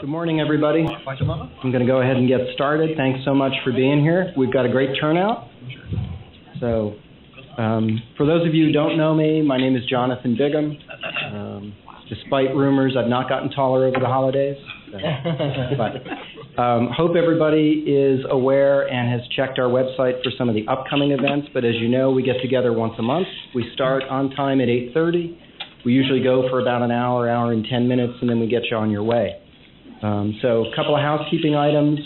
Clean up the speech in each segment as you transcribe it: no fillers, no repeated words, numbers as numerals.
Good morning, everybody. I'm going to go ahead and get started. Thanks so much for being here. We've got a great turnout. So, for those of you who don't know me, my name is Jonathan Bigham. Despite rumors, I've not gotten taller over the holidays. So, but hope everybody is aware and has checked our website for some of the upcoming events. But as you know, we get together once a month. We start on time at 8:30. We usually go for about an hour, hour and 10 minutes, and then we get you on your way. So a couple of housekeeping items.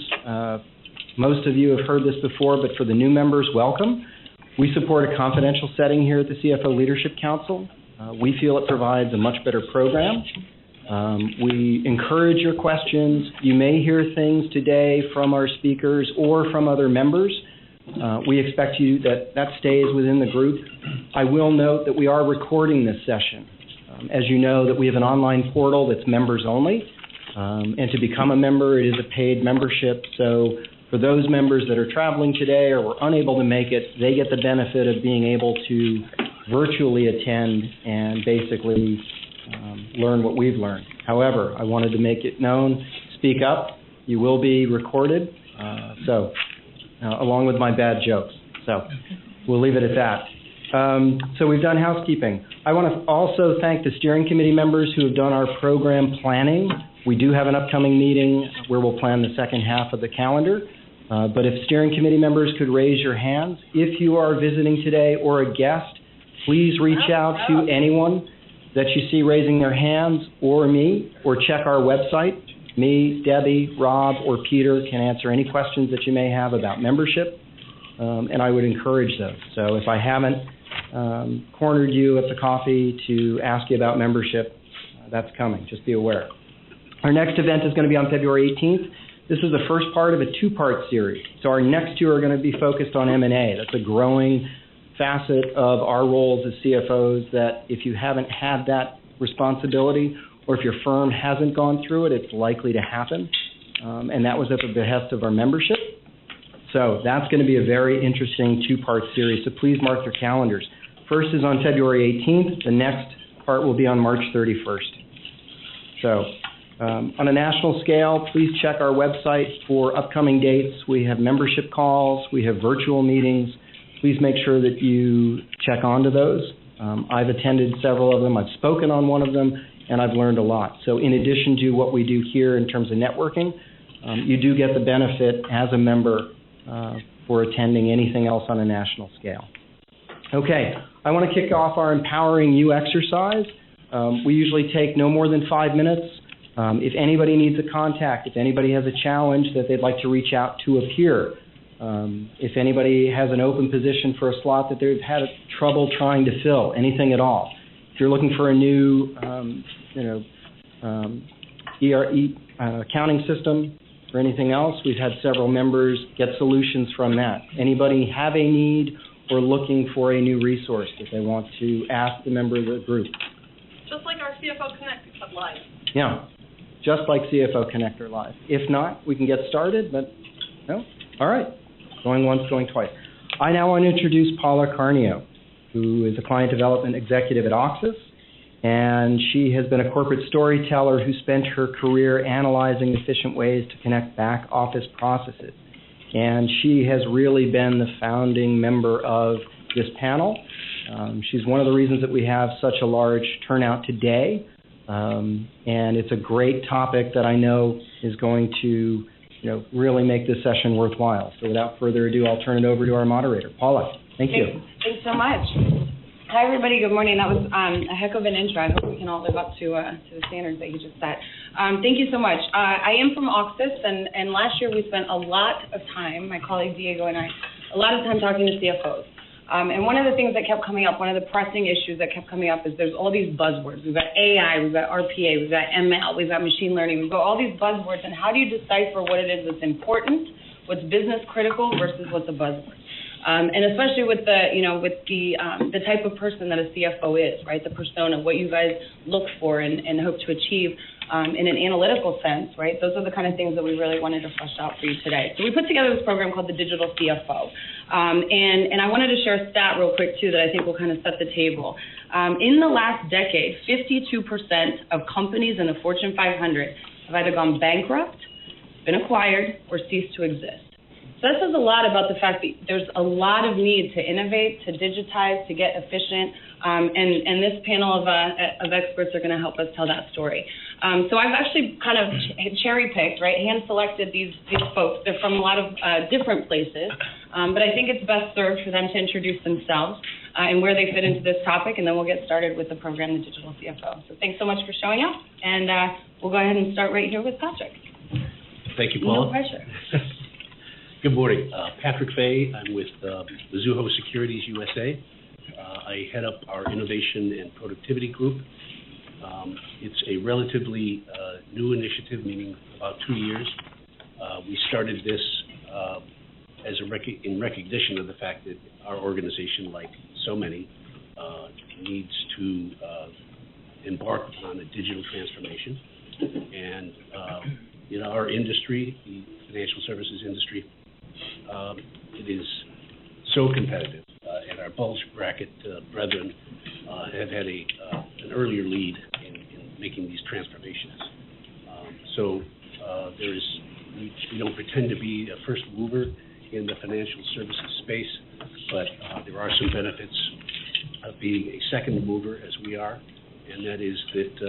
Most of you have heard this before, but for the new members, welcome. We support a confidential setting here at the CFO Leadership Council. We feel it provides a much better program. We encourage your questions. You may hear things today from our speakers or from other members. We expect you that stays within the group. I will note that we are recording this session. As you know, that we have an online portal that's members only. And to become a member, it is a paid membership. So for those members that are traveling today or were unable to make it, they get the benefit of being able to virtually attend and basically learn what we've learned. However, I wanted to make it known, speak up. You will be recorded, along with my bad jokes. So we'll leave it at that. So we've done housekeeping. I want to also thank the steering committee members who have done our program planning. We do have an upcoming meeting where we'll plan the second half of the calendar. But if steering committee members could raise your hands. If you are visiting today or a guest, please reach out to anyone that you see raising their hands or me, or check our website. Me, Debbie, Rob, or Peter can answer any questions that you may have about membership, and I would encourage those. So if I haven't cornered you at the coffee to ask you about membership, that's coming. Just be aware. Our next event is going to be on February 18th. This is the first part of a two-part series. So our next two are going to be focused on M&A. That's a growing facet of our roles as CFOs that if you haven't had that responsibility or if your firm hasn't gone through it, it's likely to happen. And that was at the behest of our membership. So that's going to be a very interesting two-part series. So please mark your calendars. First is on February 18th. The next part will be on March 31st. So on a national scale, please check our website for upcoming dates. We have membership calls. We have virtual meetings. Please make sure that you check onto those. I've attended several of them. I've spoken on one of them, and I've learned a lot. So in addition to what we do here in terms of networking, you do get the benefit as a member for attending anything else on a national scale. Okay, I want to kick off our Empowering You exercise. We usually take no more than 5 minutes. If anybody needs a contact, if anybody has a challenge that they'd like to reach out to a peer, if anybody has an open position for a slot that they've had trouble trying to fill, anything at all. If you're looking for a new, accounting system or anything else, we've had several members get solutions from that. Anybody have a need or looking for a new resource that they want to ask the member of the group? Just like our CFO Connect, except live. Yeah, just like CFO Connector Live. If not, we can get started, but no? All right. Going once, going twice. I now want to introduce Paula Carnio, who is a client development executive at Oxys, and she has been a corporate storyteller who spent her career analyzing efficient ways to connect back office processes. And she has really been the founding member of this panel. She's one of the reasons that we have such a large turnout today, and it's a great topic that I know is going to really make this session worthwhile. So without further ado, I'll turn it over to our moderator. Paula, thank you. Thanks so much. Hi, everybody. Good morning. That was a heck of an intro. I hope we can all live up to the standards that you just set. Thank you so much. I am from Oxys, and last year we spent a lot of time, my colleague Diego and I, a lot of time talking to CFOs. And one of the things that kept coming up, one of the pressing issues that kept coming up is there's all these buzzwords. We've got AI, we've got RPA, we've got ML, we've got machine learning. We've got all these buzzwords, and how do you decipher what it is that's important, what's business critical versus what's a buzzword? And especially with the type of person that a CFO is, right? The persona, what you guys look for and hope to achieve in an analytical sense, right? Those are the kind of things that we really wanted to flesh out for you today. So we put together this program called the Digital CFO. And I wanted to share a stat real quick, too, that I think will kind of set the table. In the last decade, 52% of companies in the Fortune 500 have either gone bankrupt, been acquired, or ceased to exist. So that says a lot about the fact that there's a lot of need to innovate, to digitize, to get efficient, and this panel of experts are going to help us tell that story. So I've actually kind of cherry-picked, right, hand-selected these folks. They're from a lot of different places, but I think it's best served for them to introduce themselves and where they fit into this topic, and then we'll get started with the program, The Digital CFO. So thanks so much for showing up, and we'll go ahead and start right here with Patrick. Thank you, Paula. No pressure. Good morning. Patrick Fay. I'm with Mizuho Securities USA. I head up our Innovation and Productivity Group. It's a relatively new initiative, meaning about 2 years. We started this in recognition of the fact that our organization, like so many, needs to embark on a digital transformation. And in our industry, the financial services industry, it is so competitive, and our bulge bracket brethren have had an earlier lead in making these transformations. We don't pretend to be a first mover in the financial services space, but there are some benefits of being a second mover, as we are, and that is that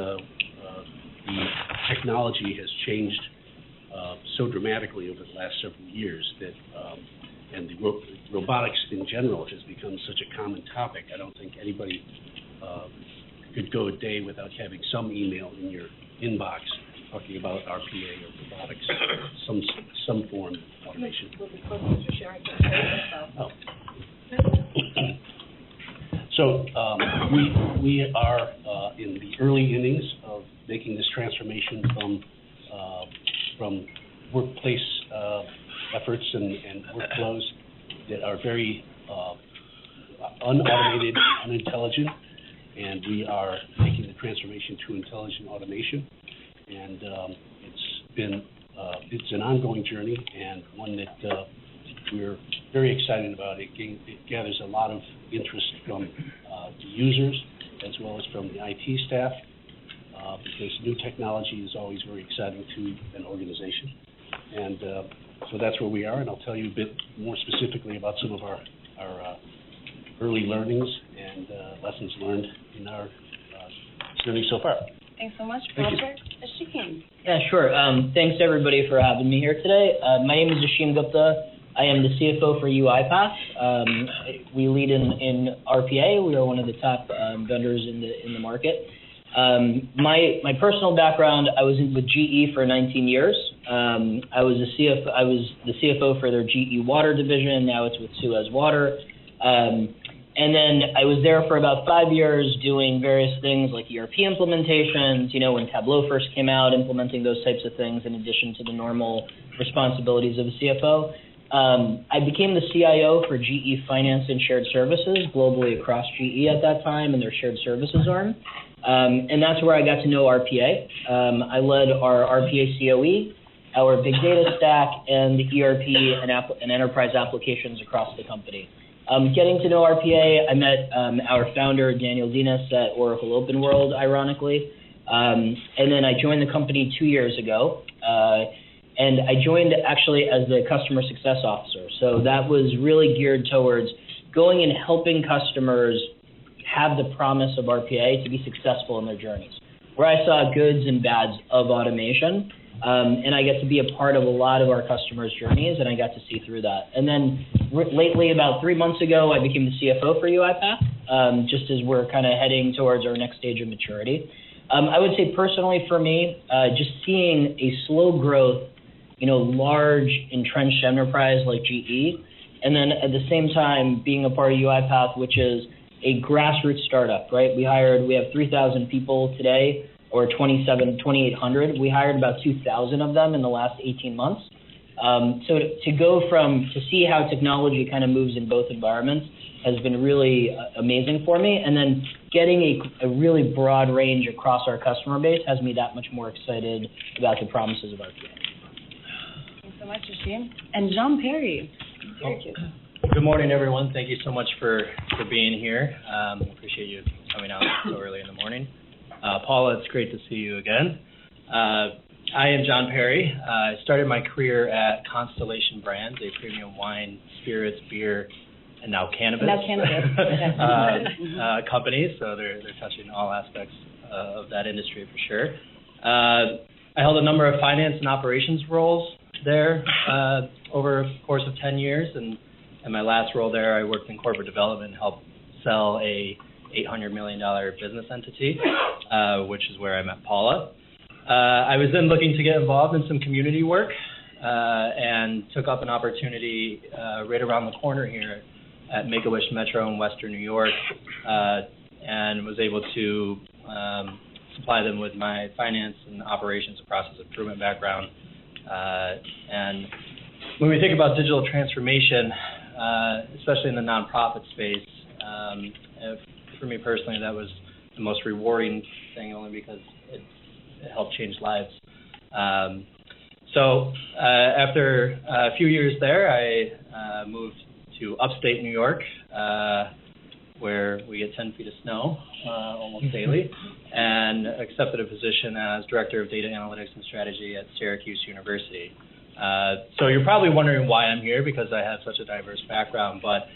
the technology has changed so dramatically over the last several years that, and the robotics in general has become such a common topic. I don't think anybody could go a day without having some email in your inbox talking about RPA or robotics, some form of automation. Oh. So we are in the early innings of making this transformation from workplace efforts and workflows that are very unautomated, unintelligent, and we are making the transformation to intelligent automation. And it's an ongoing journey, and one that we're very excited about. It gathers a lot of interest from the users as well as from the IT staff, because new technology is always very exciting to an organization. And so that's where we are, and I'll tell you a bit more specifically about some of our early learnings and lessons learned in our journey so far. Thanks so much, Patrick. Ashim. Yeah, sure. Thanks everybody for having me here today. My name is Ashim Gupta. I am the CFO for UiPath. We lead in RPA. We are one of the top vendors in the market. My personal background, I was with GE for 19 years. I was the CFO for their GE Water division. Now it's with Suez Water. And then I was there for about 5 years doing various things like ERP implementations, when Tableau first came out, implementing those types of things in addition to the normal responsibilities of a CFO. I became the CIO for GE Finance and Shared Services globally across GE at that time and their shared services arm. And that's where I got to know RPA. I led our RPA COE, our big data stack, and the ERP and enterprise applications across the company. Getting to know RPA, I met our founder, Daniel Dinas, at Oracle Open World, ironically. And then I joined the company 2 years ago. And I joined actually as the customer success officer. So that was really geared towards going and helping customers have the promise of RPA to be successful in their journeys, where I saw goods and bads of automation. And I get to be a part of a lot of our customers' journeys, and I got to see through that. And then lately, about 3 months ago, I became the CFO for UiPath, just as we're kind of heading towards our next stage of maturity. I would say personally for me, just seeing a slow growth, large entrenched enterprise like GE, and then at the same time being a part of UiPath, which is a grassroots startup, right? We have 3,000 people today, or 2,800. We hired about 2,000 of them in the last 18 months. So to see how technology kind of moves in both environments has been really amazing for me. And then getting a really broad range across our customer base has me that much more excited about the promises of RPA. Thanks so much, Ashim. And John Perry. Good morning, everyone. Thank you so much for being here. Appreciate you coming out so early in the morning. Paula, it's great to see you again. I am John Perry. I started my career at Constellation Brands, a premium wine, spirits, beer, and now cannabis, company. So they're touching all aspects of that industry for sure. I held a number of finance and operations roles there over a course of 10 years, and in my last role there, I worked in corporate development and helped sell a $800 million business entity, which is where I met Paula. I was then looking to get involved in some community work and took up an opportunity right around the corner here at Make-A-Wish Metro in Western New York, and was able to supply them with my finance and operations and process improvement background. And when we think about digital transformation, especially in the nonprofit space, for me personally, that was the most rewarding thing, only because it helped change lives. So after a few years there, I moved to upstate New York, where we get 10 feet of snow almost daily, and accepted a position as Director of Data Analytics and Strategy at Syracuse University. So you're probably wondering why I'm here, because I have such a diverse background, but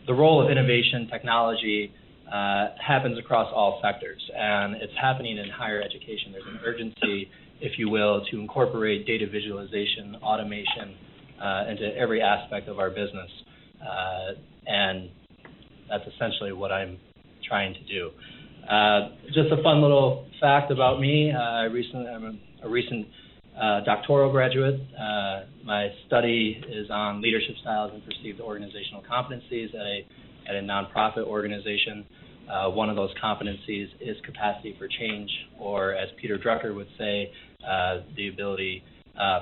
the role of innovation technology happens across all sectors, and it's happening in higher education. There's an urgency, if you will, to incorporate data visualization, automation into every aspect of our business, and that's essentially what I'm trying to do. Just a fun little fact about me, I'm a recent doctoral graduate. My study is on leadership styles and perceived organizational competencies at a nonprofit organization. One of those competencies is capacity for change, or as Peter Drucker would say, the ability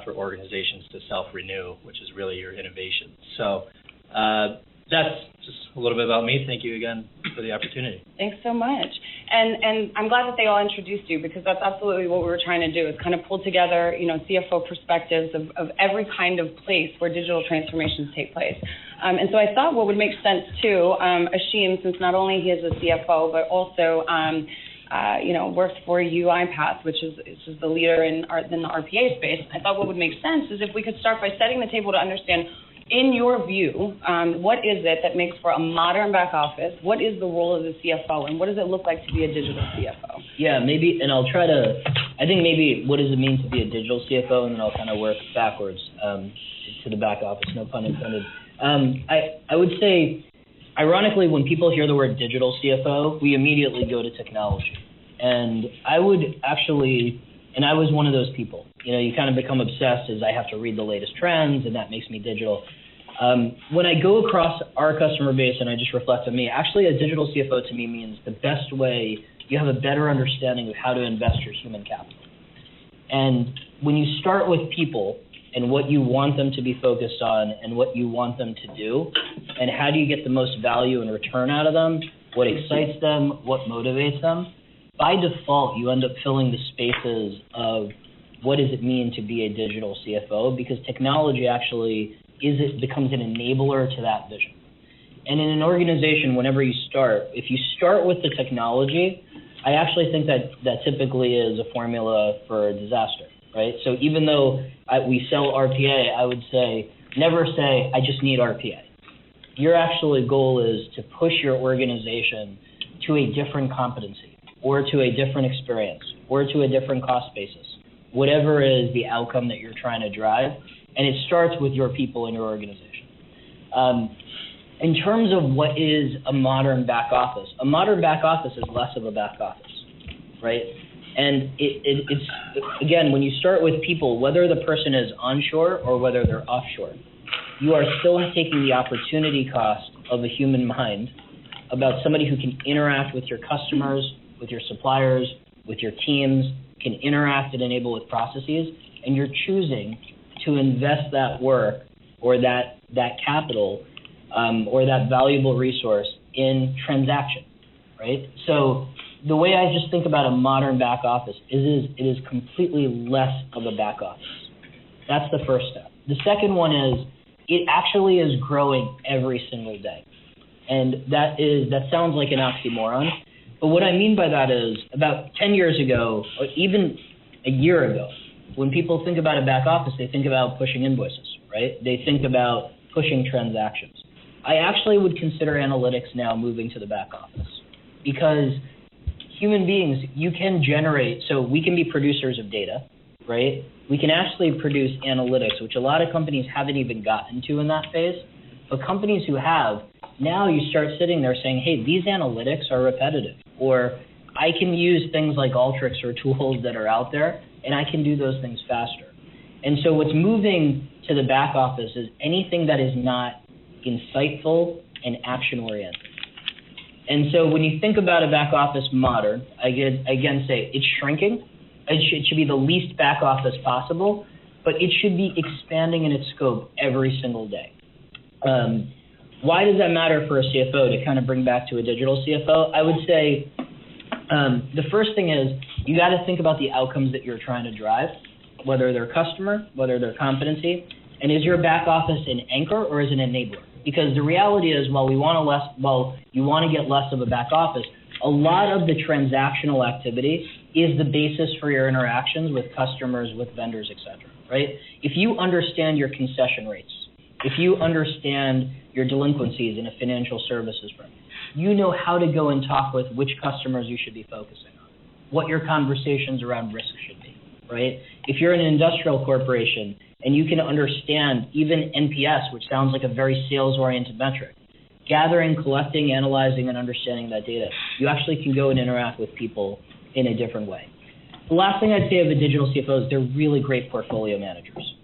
for organizations to self-renew, which is really your innovation. So that's just a little bit about me. Thank you again for the opportunity. Thanks so much. And I'm glad that they all introduced you, because that's absolutely what we were trying to do, is kind of pull together, CFO perspectives of every kind of place where digital transformations take place. And so I thought what would make sense too, Ashim, since not only he is a CFO, but also works for UiPath, which is the leader in the RPA space, I thought what would make sense is if we could start by setting the table to understand, in your view, what is it that makes for a modern back office? What is the role of the CFO, and what does it look like to be a digital CFO? Yeah, maybe, and I'll try to, I think maybe what does it mean to be a digital CFO, and then I'll kind of work backwards to the back office, no pun intended. I would say, ironically, when people hear the word digital CFO, we immediately go to technology. And I would actually, and I was one of those people. You kind of become obsessed as I have to read the latest trends, and that makes me digital. When I go across our customer base and I just reflect on me, actually a digital CFO to me means the best way, you have a better understanding of how to invest your human capital. And when you start with people and what you want them to be focused on and what you want them to do, and how do you get the most value and return out of them, what excites them, what motivates them, by default, you end up filling the spaces of what does it mean to be a digital CFO, because technology actually becomes an enabler to that vision. And in an organization, whenever you start, if you start with the technology, I actually think that typically is a formula for a disaster, right? So even though we sell RPA, I would say, never say, I just need RPA. Your actual goal is to push your organization to a different competency, or to a different experience, or to a different cost basis, whatever is the outcome that you're trying to drive, and it starts with your people in your organization. In terms of what is a modern back office is less of a back office, right? And it's again, when you start with people, whether the person is onshore or whether they're offshore, you are still taking the opportunity cost of a human mind about somebody who can interact with your customers, with your suppliers, with your teams, can interact and enable with processes, and you're choosing to invest that work or that capital or that valuable resource in transaction, right? So the way I just think about a modern back office is it is completely less of a back office. That's the first step. The second one is it actually is growing every single day. And that sounds like an oxymoron, but what I mean by that is about 10 years ago, or even a year ago, when people think about a back office, they think about pushing invoices, right? They think about pushing transactions. I actually would consider analytics now moving to the back office, because human beings, you can generate, so we can be producers of data, right? We can actually produce analytics, which a lot of companies haven't even gotten to in that phase. But companies who have, now you start sitting there saying, hey, these analytics are repetitive, or I can use things like Alteryx or tools that are out there, and I can do those things faster. And so what's moving to the back office is anything that is not insightful and action-oriented. And so when you think about a back office modern, I again say it's shrinking. It should be the least back office possible, but it should be expanding in its scope every single day. Why does that matter for a CFO, to kind of bring back to a digital CFO? I would say the first thing is you got to think about the outcomes that you're trying to drive, whether they're customer, whether they're competency, and is your back office an anchor or is it an enabler? Because the reality is, while you want to get less of a back office, a lot of the transactional activity is the basis for your interactions with customers, with vendors, et cetera, right? If you understand your concession rates, if you understand your delinquencies in a financial services firm, you know how to go and talk with which customers you should be focusing on, what your conversations around risk should be, right? If you're an industrial corporation and you can understand even NPS, which sounds like a very sales-oriented metric, gathering, collecting, analyzing, and understanding that data, you actually can go and interact with people in a different way. The last thing I'd say of a digital CFO is they're really great portfolio managers.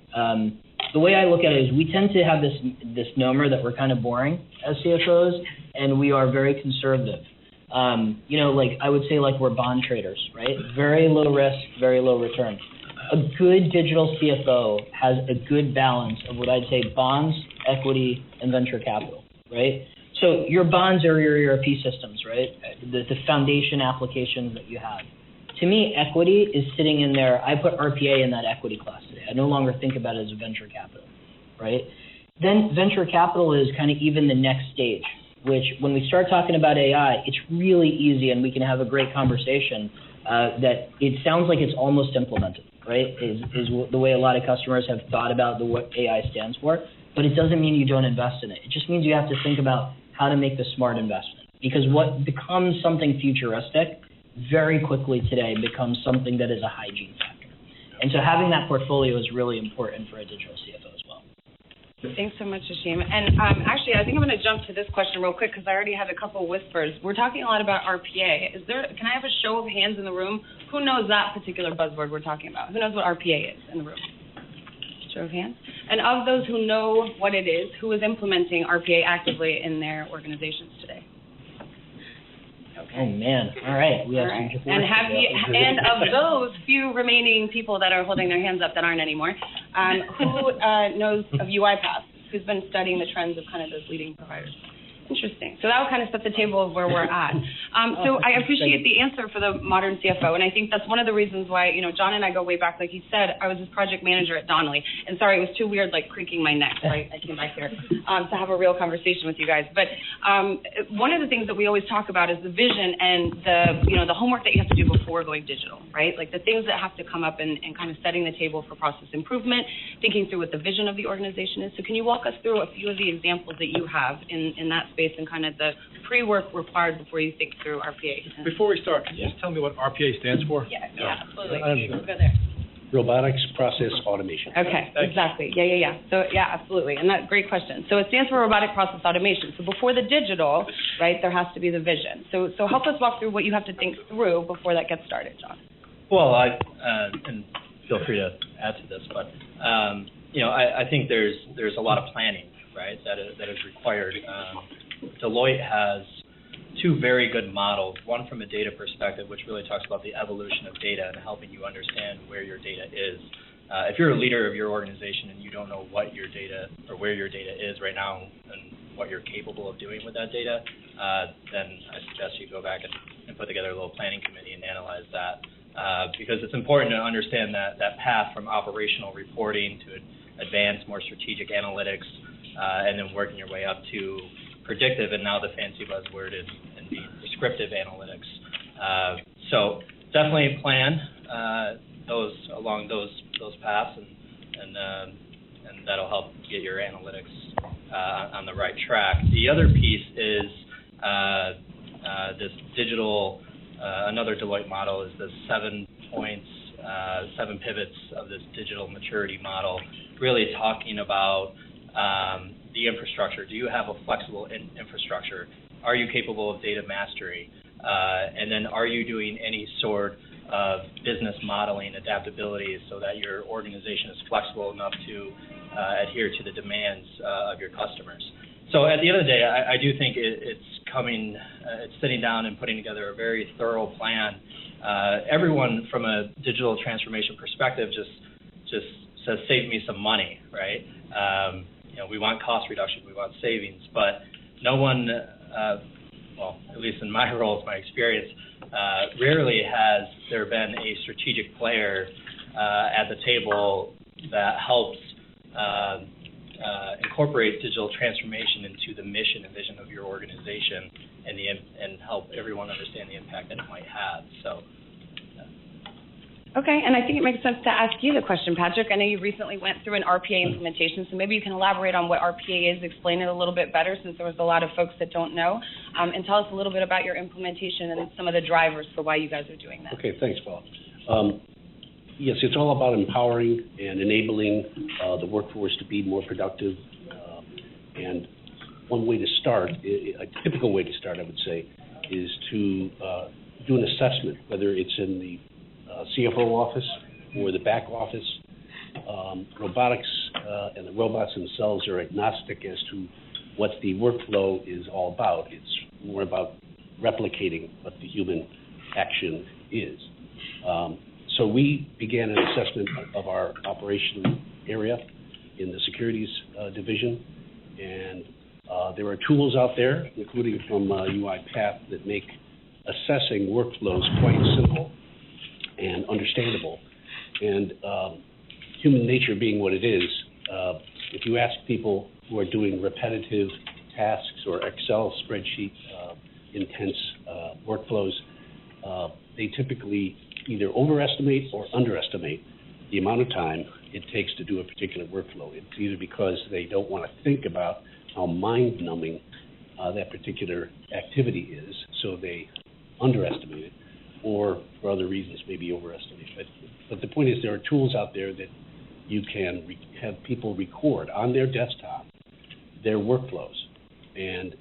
The way I look at it is we tend to have this number that we're kind of boring as CFOs, and we are very conservative. Like I would say, like we're bond traders, right? Very low risk, very low return. A good digital CFO has a good balance of what I'd say bonds, equity, and venture capital, right? So your bonds are your ERP systems, right? The foundation applications that you have. To me, equity is sitting in there. I put RPA in that equity class today. I no longer think about it as venture capital, right? Then venture capital is kind of even the next stage, which when we start talking about AI, it's really easy and we can have a great conversation that it sounds like it's almost implemented, right? Is the way a lot of customers have thought about what AI stands for, but it doesn't mean you don't invest in it. It just means you have to think about how to make the smart investment, because what becomes something futuristic very quickly today becomes something that is a hygiene factor. And so having that portfolio is really important for a digital CFO as well. Thanks so much, Hashim. And actually, I think I'm going to jump to this question real quick because I already had a couple whispers. We're talking a lot about RPA. Can I have a show of hands in the room? Who knows that particular buzzword we're talking about? Who knows what RPA is in the room? Show of hands. And of those who know what it is, who is implementing RPA actively in their organizations today? Okay. Oh man! All right, we have All right. some And of those few remaining people that are holding their hands up that aren't anymore, who knows of UiPath? Who's been studying the trends of kind of those leading providers? Interesting. So that will kind of set the table of where we're at. So I appreciate the answer for the modern CFO, and I think that's one of the reasons why, John and I go way back. Like he said, I was his project manager at Donnelly, and sorry, it was too weird, like creaking my neck, right? I came back here to have a real conversation with you guys. But one of the things that we always talk about is the vision and the homework that you have to do before going digital, right? Like the things that have to come up and kind of setting the table for process improvement, thinking through what the vision of the organization is. So can you walk us through a few of the examples that you have in that space and kind of the pre-work required before you think through RPA? Before we start, can you just tell me what RPA stands for? Yeah, absolutely. We'll go there. Robotics Process Automation. Okay, exactly. Yeah. So, yeah, absolutely. And that's a great question. So it stands for Robotic Process Automation. So before the digital, right, there has to be the vision. So help us walk through what you have to think through before that gets started, John. Well, and feel free to add to this, but I think there's a lot of planning, right, that is required. Deloitte has two very good models, one from a data perspective, which really talks about the evolution of data and helping you understand where your data is. If you're a leader of your organization and you don't know what your data or where your data is right now and what you're capable of doing with that data, then I suggest you go back and put together a little planning committee and analyze that. Because it's important to understand that path from operational reporting to advanced, more strategic analytics, and then working your way up to predictive, and now the fancy buzzword is the prescriptive analytics. So definitely plan along those paths, and that'll help get your analytics on the right track. The other piece is this digital. Another Deloitte model is the 7 points, 7 pivots of this digital maturity model, really talking about the infrastructure. Do you have a flexible infrastructure? Are you capable of data mastery? And then are you doing any sort of business modeling adaptability so that your organization is flexible enough to adhere to the demands of your customers? So at the end of the day, I do think it's sitting down and putting together a very thorough plan. Everyone from a digital transformation perspective just says, save me some money, right? We want cost reduction, we want savings, but no one, well, at least in my roles, my experience, rarely has there been a strategic player at the table that helps incorporate digital transformation into the mission and vision of your organization and help everyone understand the impact that it might have. So. Okay, and I think it makes sense to ask you the question, Patrick. I know you recently went through an RPA implementation, so maybe you can elaborate on what RPA is, explain it a little bit better since there was a lot of folks that don't know, and tell us a little bit about your implementation and some of the drivers for why you guys are doing that. Okay, thanks, Paul. Yes, it's all about empowering and enabling the workforce to be more productive. And one way to start, a typical way to start, I would say, is to do an assessment, whether it's in the CFO office or the back office. Robotics and the robots themselves are agnostic as to what the workflow is all about. It's more about replicating what the human action is. So we began an assessment of our operation area in the securities division, and there are tools out there, including from UiPath, that make assessing workflows quite simple and understandable. And human nature being what it is, if you ask people who are doing repetitive tasks or Excel spreadsheet intense workflows, they typically either overestimate or underestimate the amount of time it takes to do a particular workflow. It's either because they don't want to think about how mind-numbing that particular activity is, so they underestimate it, or for other reasons, maybe overestimate it. But the point is, there are tools out there that you can have people record on their desktop their workflows, and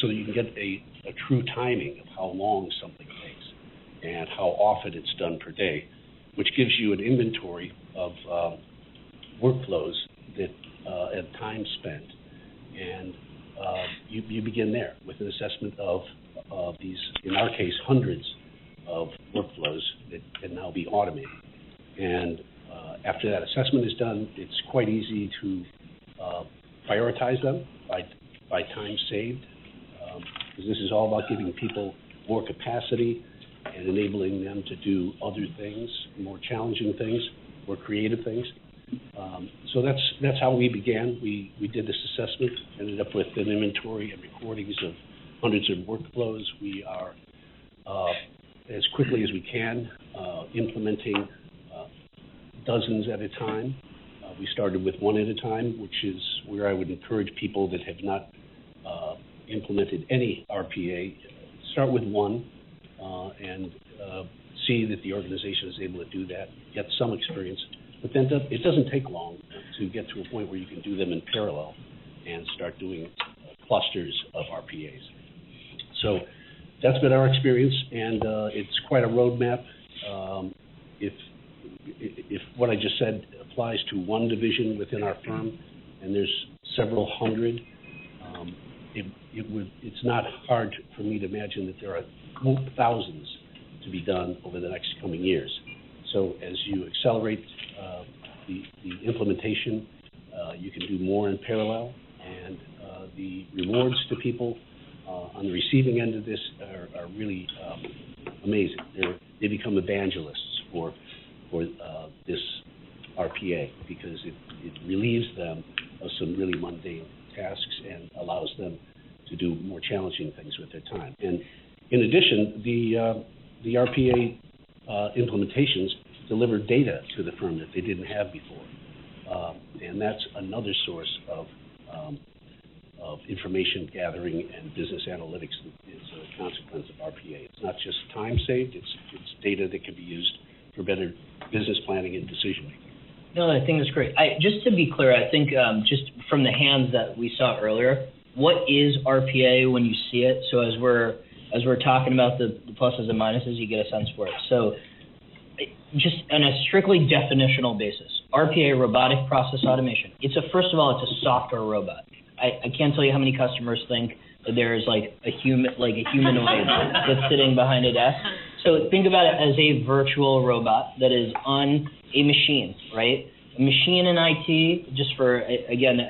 so that you can get a true timing of how long something takes and how often it's done per day, which gives you an inventory of workflows that and time spent. And you begin there with an assessment of these, in our case, hundreds of workflows that can now be automated. And after that assessment is done, it's quite easy to prioritize them by time saved, because this is all about giving people more capacity and enabling them to do other things, more challenging things, more creative things. So that's how we began. We did this assessment, ended up with an inventory and recordings of hundreds of workflows. We are, as quickly as we can, implementing dozens at a time. We started with one at a time, which is where I would encourage people that have not implemented any RPA, start with one and see that the organization is able to do that, get some experience. But then it doesn't take long to get to a point where you can do them in parallel and start doing clusters of RPAs. So that's been our experience, and it's quite a roadmap. If what I just said applies to one division within our firm, and there's several hundred, it's not hard for me to imagine that there are thousands to be done over the next coming years. So as you accelerate the implementation, you can do more in parallel, and the rewards to people on the receiving end of this are really amazing. They become evangelists for this RPA, because it relieves them of some really mundane tasks and allows them to do more challenging things with their time. And in addition, the RPA implementations deliver data to the firm that they didn't have before. And that's another source of information gathering and business analytics that is a consequence of RPA. It's not just time saved, it's data that can be used for better business planning and decision making. No, I think that's great. Just to be clear, I think just from the hands that we saw earlier, what is RPA when you see it? So as we're talking about the pluses and minuses, you get a sense for it. So just on a strictly definitional basis, RPA, robotic process automation. First of all, it's a software robot. I can't tell you how many customers think that there's like a humanoid that's sitting behind a desk. So think about it as a virtual robot that is on a machine, right? A machine in IT, just for, again,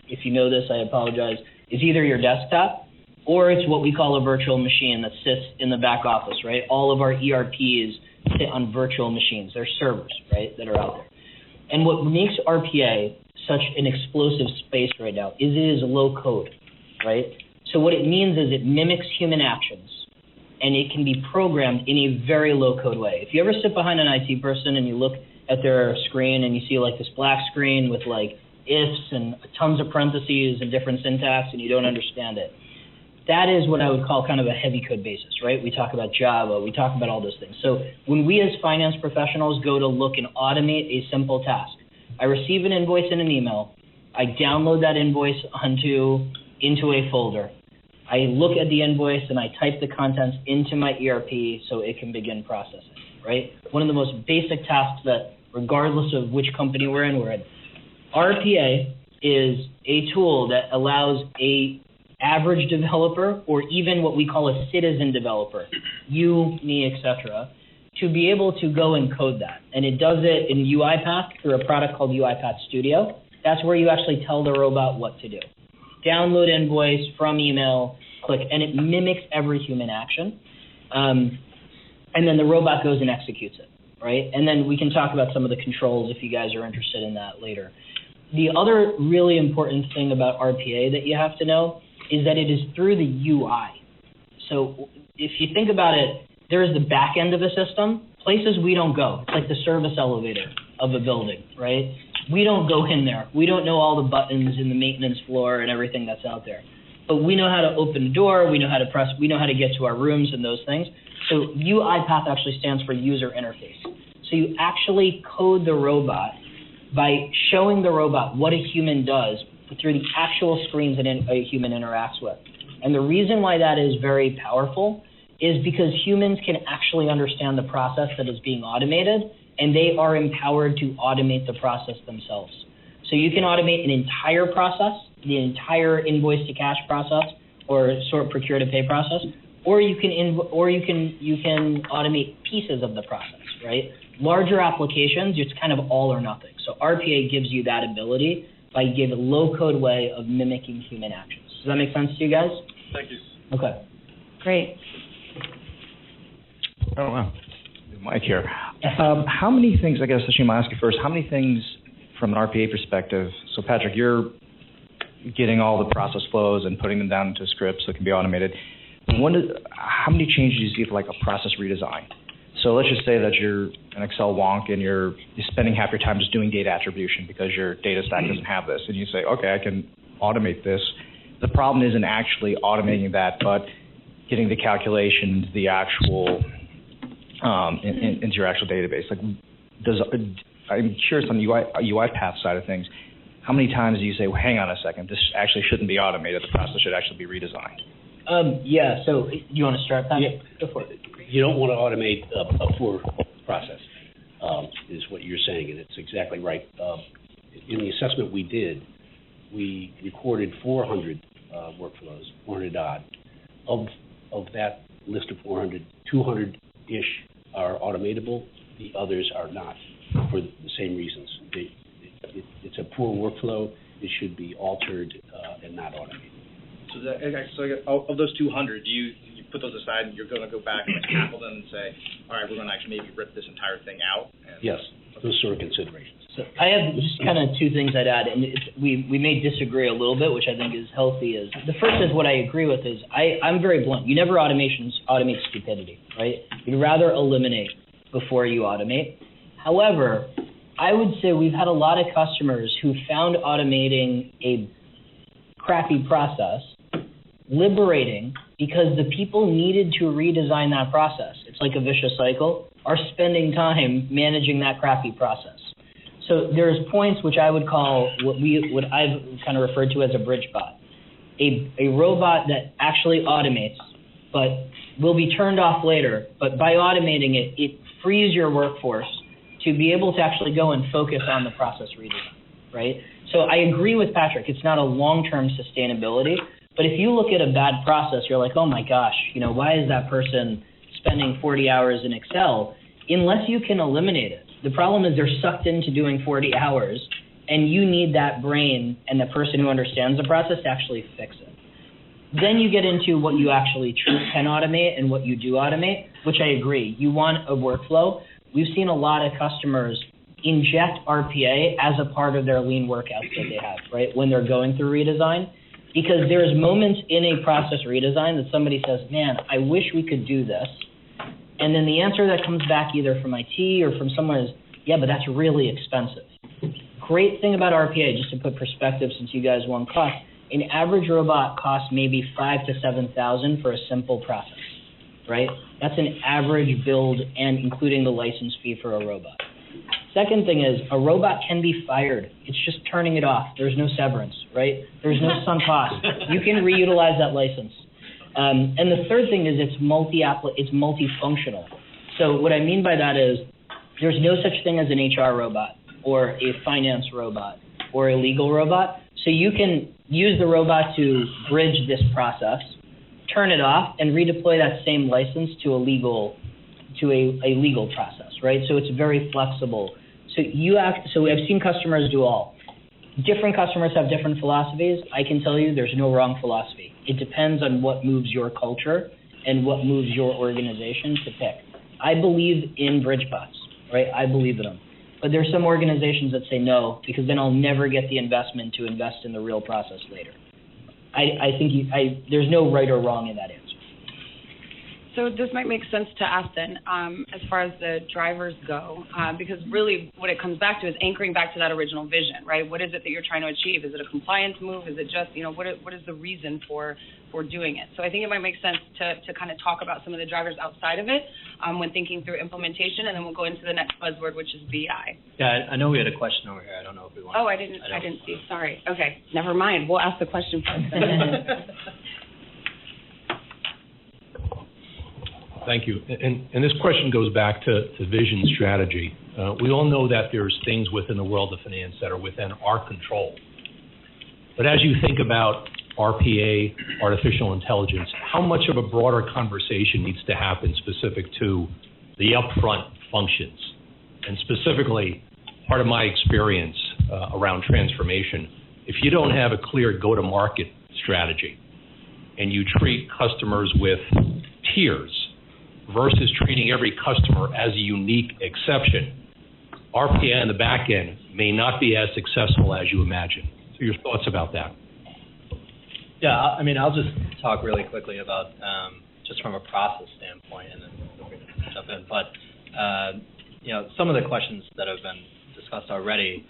if you know this, I apologize, is either your desktop or it's what we call a virtual machine that sits in the back office, right? All of our ERPs sit on virtual machines. They're servers, right, that are out there. And what makes RPA such an explosive space right now is it is low code, right? So what it means is it mimics human actions, and it can be programmed in a very low code way. If you ever sit behind an IT person and you look at their screen and you see like this black screen with like ifs and tons of parentheses and different syntax and you don't understand it, that is what I would call kind of a heavy code basis, right? We talk about Java, we talk about all those things. So when we as finance professionals go to look and automate a simple task, I receive an invoice in an email, I download that invoice into a folder, I look at the invoice and I type the contents into my ERP so it can begin processing, right? One of the most basic tasks that, regardless of which company we're in. RPA is a tool that allows a average developer, or even what we call a citizen developer, you, me, etc., to be able to go and code that. And it does it in UiPath through a product called UiPath Studio. That's where you actually tell the robot what to do. Download invoice from email, click, and it mimics every human action. And then the robot goes and executes it, right? And then we can talk about some of the controls if you guys are interested in that later. The other really important thing about RPA that you have to know is that it is through the UI. So if you think about it, there is the back end of a system, places we don't go. It's like the service elevator of a building, right? We don't go in there. We don't know all the buttons in the maintenance floor and everything that's out there. But we know how to open a door, we know how to press, we know how to get to our rooms and those things. So UiPath actually stands for user interface. So you actually code the robot by showing the robot what a human does through the actual screens that a human interacts with. And the reason why that is very powerful is because humans can actually understand the process that is being automated, and they are empowered to automate the process themselves. So you can automate an entire process, the entire invoice to cash process, or sort procure to pay process, or you can automate pieces of the process, right? Larger applications, it's kind of all or nothing. So RPA gives you that ability by giving a low-code way of mimicking human actions. Does that make sense to you guys? Thank you. Okay. Great. Oh, wow. Mike here. How many things, I guess, Ashim, I'll ask you first, how many things from an RPA perspective, so Patrick, you're getting all the process flows and putting them down into scripts so it can be automated. How many changes do you see for like a process redesign? So let's just say that you're an Excel wonk and you're spending half your time just doing data attribution because your data stack doesn't have this. And you say, okay, I can automate this. The problem isn't actually automating that, but getting the calculations, the actual, into your actual database. Like, I'm curious on the UiPath side of things, how many times do you say, well, hang on a second, this actually shouldn't be automated, the process should actually be redesigned? Yeah, so do you want to start, Patrick? Yeah. Go for it. You don't want to automate a poor process, is what you're saying, and it's exactly right. In the assessment we did, we recorded 400 workflows, 400 odd. Of that list of 400, 200-ish are automatable. The others are not, for the same reasons. It's a poor workflow. It should be altered and not automated. So of those 200, you put those aside and you're going to go back and tackle them and say, all right, we're going to actually maybe rip this entire thing out? Yes, those sort of considerations. So I have just kind of two things I'd add, and we may disagree a little bit, which I think is healthy. Is the first is what I agree with is I'm very blunt. You never automate stupidity, right? You'd rather eliminate before you automate. However, I would say we've had a lot of customers who found automating a crappy process liberating because the people needed to redesign that process. It's like a vicious cycle, are spending time managing that crappy process. So there's points which I would call what I've kind of referred to as a bridge bot. A robot that actually automates, but will be turned off later, but by automating it, it frees your workforce to be able to actually go and focus on the process redesign, right? So I agree with Patrick, it's not a long-term sustainability, but if you look at a bad process, you're like, oh my gosh, why is that person spending 40 hours in Excel? Unless you can eliminate it. The problem is they're sucked into doing 40 hours, and you need that brain and the person who understands the process to actually fix it. Then you get into what you actually can automate and what you do automate, which I agree. You want a workflow. We've seen a lot of customers inject RPA as a part of their lean workouts that they have, right, when they're going through redesign. Because there's moments in a process redesign that somebody says, man, I wish we could do this. And then the answer that comes back either from IT or from someone is, yeah, but that's really expensive. Great thing about RPA, just to put perspective since you guys want cost, an average robot costs maybe $5,000 to $7,000 for a simple process, right? That's an average build and including the license fee for a robot. Second thing is a robot can be fired. It's just turning it off. There's no severance, right? There's no sunk cost. You can reutilize that license. And the third thing is it's multifunctional. So what I mean by that is there's no such thing as an HR robot or a finance robot or a legal robot. So you can use the robot to bridge this process, turn it off, and redeploy that same license to a legal process, right? So it's very flexible. So I've seen customers do all. Different customers have different philosophies. I can tell you there's no wrong philosophy. It depends on what moves your culture and what moves your organization to pick. I believe in bridge bots, right? I believe in them. But there's some organizations that say no, because then I'll never get the investment to invest in the real process later. I think there's no right or wrong in that answer. So this might make sense to ask then, as far as the drivers go, because really what it comes back to is anchoring back to that original vision, right? What is it that you're trying to achieve? Is it a compliance move? Is it just, what is the reason for doing it? So I think it might make sense to kind of talk about some of the drivers outside of it when thinking through implementation, and then we'll go into the next buzzword, which is BI. Yeah, I know we had a question over here. I don't know if we want. Oh, I didn't see. Sorry. Okay, never mind. We'll ask the question first. Thank you. And this question goes back to vision strategy. We all know that there's things within the world of finance that are within our control. But as you think about RPA, artificial intelligence, how much of a broader conversation needs to happen specific to the upfront functions? And specifically, part of my experience around transformation, if you don't have a clear go-to-market strategy and you treat customers with tiers versus treating every customer as a unique exception, RPA on the back end may not be as successful as you imagine. So your thoughts about that? Yeah, I mean, I'll just talk really quickly about just from a process standpoint, and then we'll jump in. But some of the questions that have been discussed already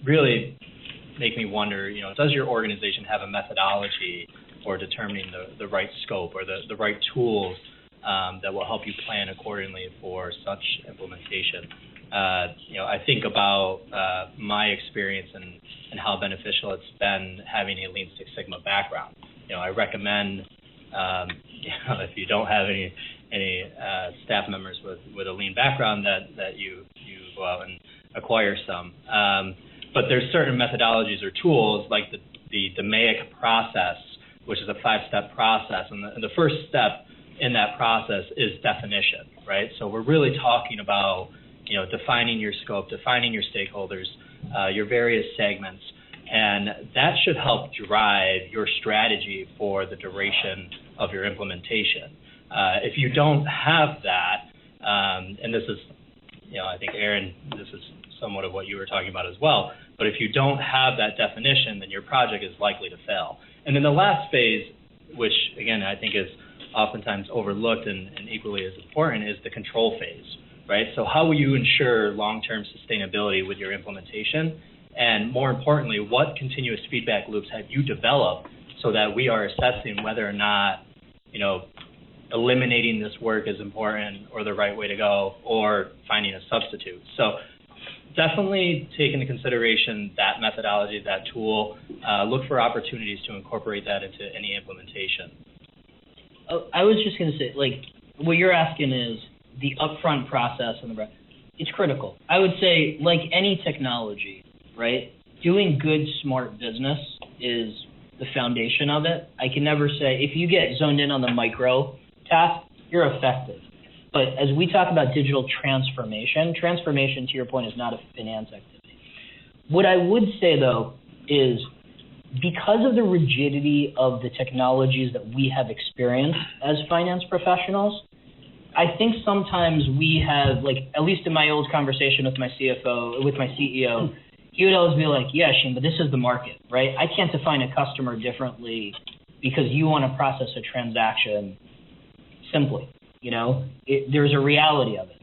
really make me wonder. Does your organization have a methodology for determining the right scope or the right tools that will help you plan accordingly for such implementation? I think about my experience and how beneficial it's been having a Lean Six Sigma background. I recommend if you don't have any staff members with a Lean background that you go out and acquire some. But there's certain methodologies or tools like the DMAIC process, which is a 5-step process, and the first step in that process is definition, right? So we're really talking about defining your scope, defining your stakeholders, your various segments, and that should help drive your strategy for the duration of your implementation. If you don't have that, and this is, I think, Aaron, this is somewhat of what you were talking about as well, but if you don't have that definition, then your project is likely to fail. And then the last phase, which, again, I think is oftentimes overlooked and equally as important, is the control phase, right? So how will you ensure long-term sustainability with your implementation? And more importantly, what continuous feedback loops have you developed so that we are assessing whether or not, eliminating this work is important or the right way to go, or finding a substitute. So definitely take into consideration that methodology, that tool. Look for opportunities to incorporate that into any implementation. I was just going to say, what you're asking is the upfront process and it's critical. I would say, like any technology, right? Doing good, smart business is the foundation of it. I can never say, if you get zoned in on the micro task, you're effective. But as we talk about digital transformation, to your point, is not a finance activity. What I would say, though, is because of the rigidity of the technologies that we have experienced as finance professionals, I think sometimes we have, at least in my old conversation with my CFO, with my CEO, he would always be like, yeah, Sheen, but this is the market, right? I can't define a customer differently because you want to process a transaction simply, there's a reality of it.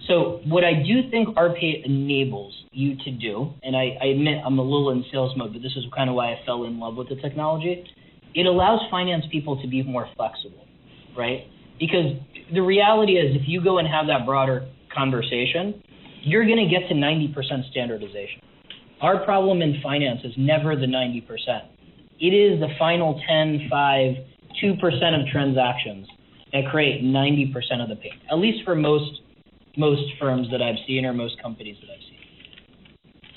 So what I do think RPA enables you to do, and I admit I'm a little in sales mode, but this is kind of why I fell in love with the technology, it allows finance people to be more flexible, right? Because the reality is if you go and have that broader conversation, you're going to get to 90% standardization. Our problem in finance is never the 90%. It is the final 10, 5, 2% of transactions that create 90% of the pain, at least for most firms that I've seen or most companies that I've seen.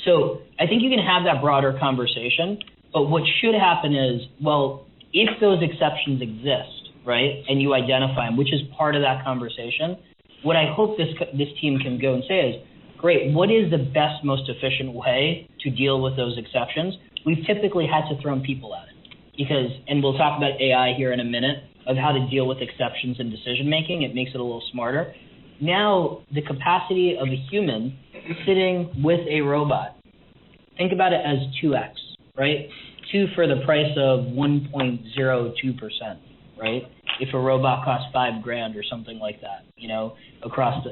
So I think you can have that broader conversation, but what should happen is, if those exceptions exist, right, and you identify them, which is part of that conversation, what I hope this team can go and say is, great, what is the best, most efficient way to deal with those exceptions? We've typically had to throw people at it and we'll talk about AI here in a minute, of how to deal with exceptions in decision-making. It makes it a little smarter. Now, the capacity of a human sitting with a robot, think about it as 2x, right? 2 for the price of 1.02%, right? If a robot costs $5,000 or something like that, across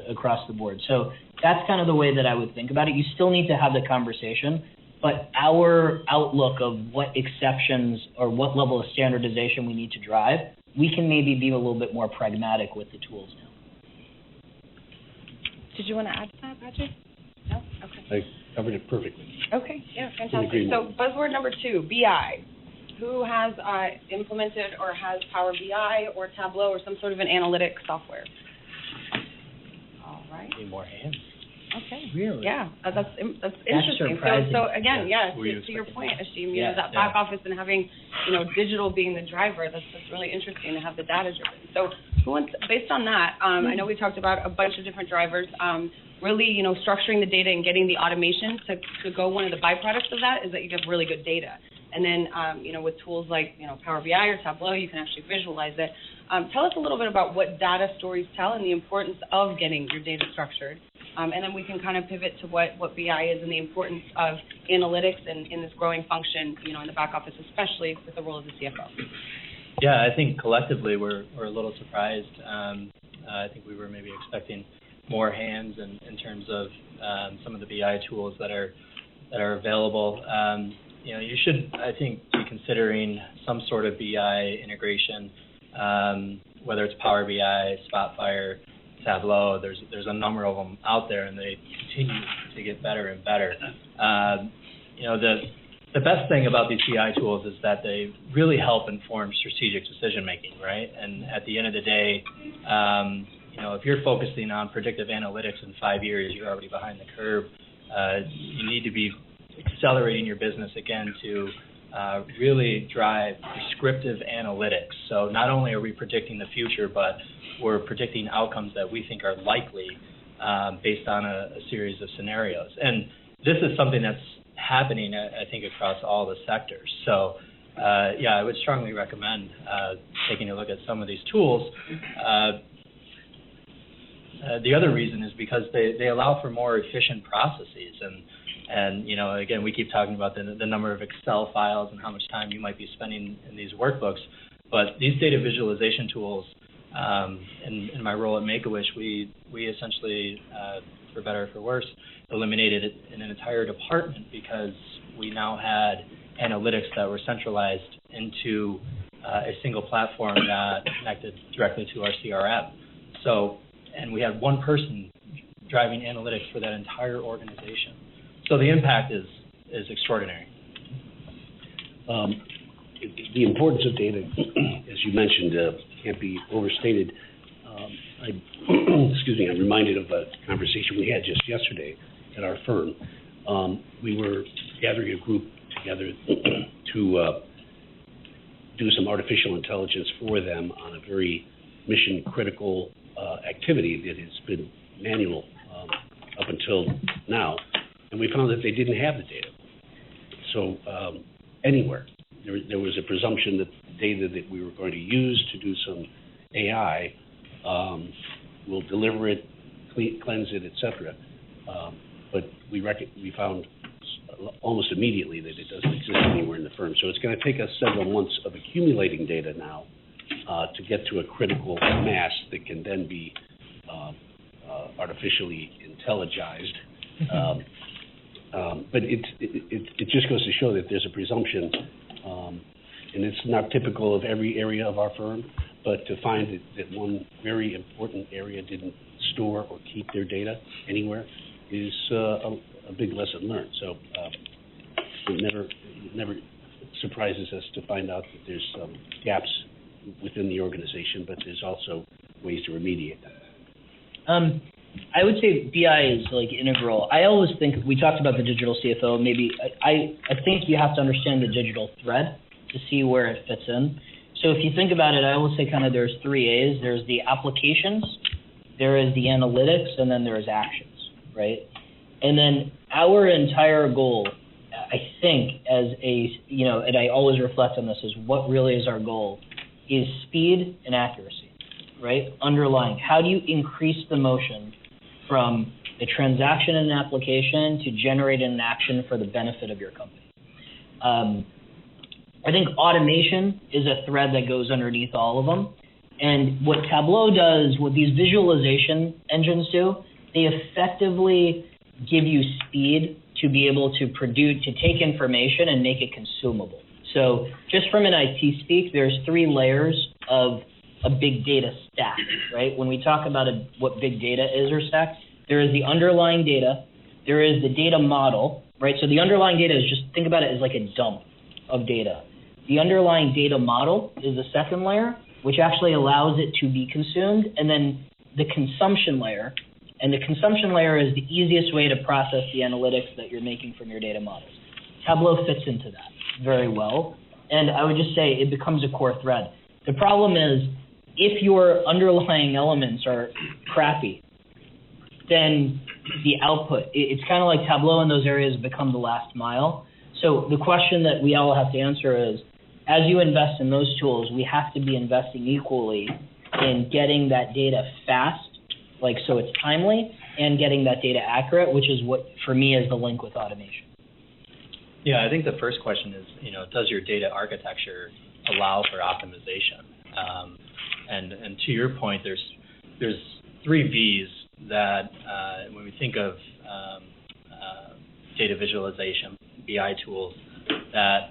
the board. So that's kind of the way that I would think about it. You still need to have the conversation, but our outlook of what exceptions or what level of standardization we need to drive, we can maybe be a little bit more pragmatic with the tools now. Did you want to add to that, Patrick? No? Okay. I covered it perfectly. Okay, yeah, fantastic. So buzzword number 2, BI. Who has implemented or has Power BI or Tableau or some sort of an analytic software? All right. Need more hands. Okay. Really? Yeah, that's interesting. Surprising. So again, Yeah. to your point, Ashim, Yeah. that back office and having, digital being the driver, that's really interesting to have the data driven. So based on that, I know we talked about a bunch of different drivers. Really, structuring the data and getting the automation to go. One of the byproducts of that is that you get really good data. And then, with tools like, Power BI or Tableau, you can actually visualize it. Tell us a little bit about what data stories tell and the importance of getting your data structured. And then we can kind of pivot to what BI is and the importance of analytics and in this growing function, in the back office, especially with the role of the CFO. Yeah, I think collectively we're a little surprised. I think we were maybe expecting more hands in terms of some of the BI tools that are available. You should, I think, be considering some sort of BI integration, whether it's Power BI, Spotfire, Tableau. There's a number of them out there, and they continue to get better and better. The best thing about these BI tools is that they really help inform strategic decision making, right? And at the end of the day, if you're focusing on predictive analytics in 5 years, you're already behind the curve. You need to be accelerating your business again to really drive prescriptive analytics. So not only are we predicting the future, but we're predicting outcomes that we think are likely based on a series of scenarios. And this is something that's happening, I think, across all the sectors. So, I would strongly recommend taking a look at some of these tools. The other reason is because they allow for more efficient processes. And again, we keep talking about the number of Excel files and how much time you might be spending in these workbooks. But these data visualization tools In my role at Make-A-Wish, we essentially, for better or for worse, eliminated an entire department because we now had analytics that were centralized into a single platform that connected directly to our CRM. So, and we had one person driving analytics for that entire organization. So the impact is extraordinary. The importance of data, as you mentioned, can't be overstated. I'm reminded of a conversation we had just yesterday at our firm. We were gathering a group together to do some artificial intelligence for them on a very mission-critical activity that has been manual up until now, and we found that they didn't have the data. So anywhere, there was a presumption that the data that we were going to use to do some AI will deliver it, cleanse it, etc. But we found almost immediately that it doesn't exist anywhere in the firm. So it's going to take us several months of accumulating data now to get to a critical mass that can then be artificially intelligized. But it just goes to show that there's a presumption, and it's not typical of every area of our firm, but to find that one very important area didn't store or keep their data anywhere is a big lesson learned. So it never surprises us to find out that there's some gaps within the organization, but there's also ways to remediate them. I would say BI is like integral. I always think, we talked about the digital CFO, maybe, I think you have to understand the digital thread to see where it fits in. So if you think about it, I always say kind of there's 3 A's. There's the applications, there is the analytics, and then there's actions, right? And then our entire goal, I think, as a, and I always reflect on this, is what really is our goal, is speed and accuracy, right? Underlying, how do you increase the motion from a transaction in an application to generate an action for the benefit of your company? I think automation is a thread that goes underneath all of them. And what Tableau does, what these visualization engines do, they effectively give you speed to be able to produce, to take information and make it consumable. So just from an IT speak, there's 3 layers of a big data stack, right? When we talk about what big data is or stack, there is the underlying data, there is the data model, right? So the underlying data is, just think about it as like a dump of data. The underlying data model is the second layer, which actually allows it to be consumed, and then the consumption layer. And the consumption layer is the easiest way to process the analytics that you're making from your data models. Tableau fits into that very well, and I would just say it becomes a core thread. The problem is, if your underlying elements are crappy, then the output, it's kind of like Tableau in those areas become the last mile. So the question that we all have to answer is, as you invest in those tools, we have to be investing equally in getting that data fast, like so it's timely, and getting that data accurate, which is what, for me, is the link with automation. Yeah, I think the first question is, does your data architecture allow for optimization? And to your point, there's 3 V's that when we think of data visualization, BI tools, that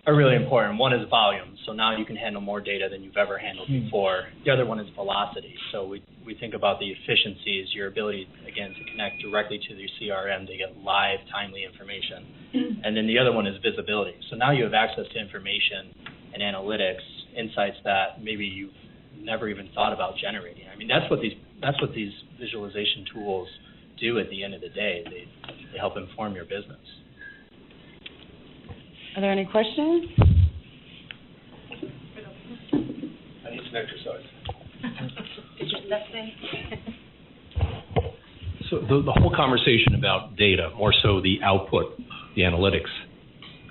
are really important. One is volume, so now you can handle more data than you've ever handled before. The other one is velocity, so we think about the efficiencies, your ability, again, to connect directly to your CRM to get live, timely information. And then the other one is visibility. So now you have access to information and analytics, insights that maybe you've never even thought about generating. I mean, that's what these visualization tools do at the end of the day. They help inform your business. Are there any questions? I need some exercise. Did you step in? So the whole conversation about data, more so the output, the analytics,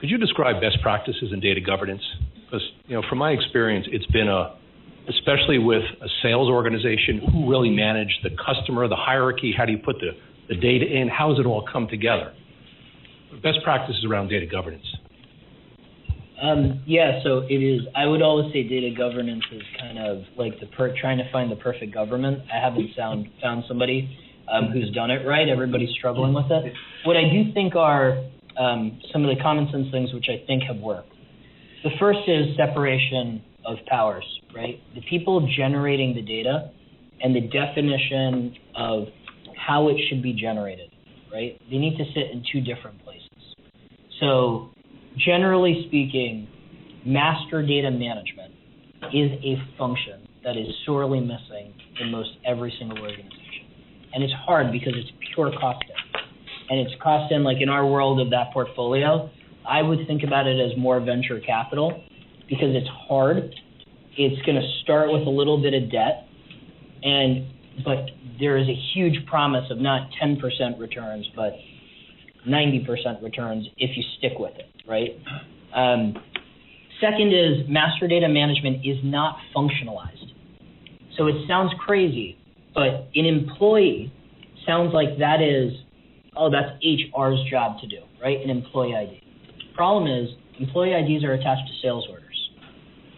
could you describe best practices in data governance? Because, from my experience, it's been especially with a sales organization, who really manage the customer, the hierarchy, how do you put the data in, how does it all come together? Best practices around data governance. Yeah, so it is. I would always say data governance is kind of like trying to find the perfect government. I haven't found somebody who's done it right. Everybody's struggling with it. What I do think are some of the common sense things which I think have worked. The first is separation of powers, right? The people generating the data and the definition of how it should be generated, right? They need to sit in two different places. So generally speaking, master data management is a function that is sorely missing in most every single organization. And it's hard because it's pure costing. And it's costing, like in our world of that portfolio, I would think about it as more venture capital because it's hard. It's going to start with a little bit of debt, but there is a huge promise of not 10% returns, but 90% returns if you stick with it, right? Second is master data management is not functionalized. So it sounds crazy, but an employee sounds like that is, that's HR's job to do, right? An employee ID. Problem is, employee IDs are attached to sales orders.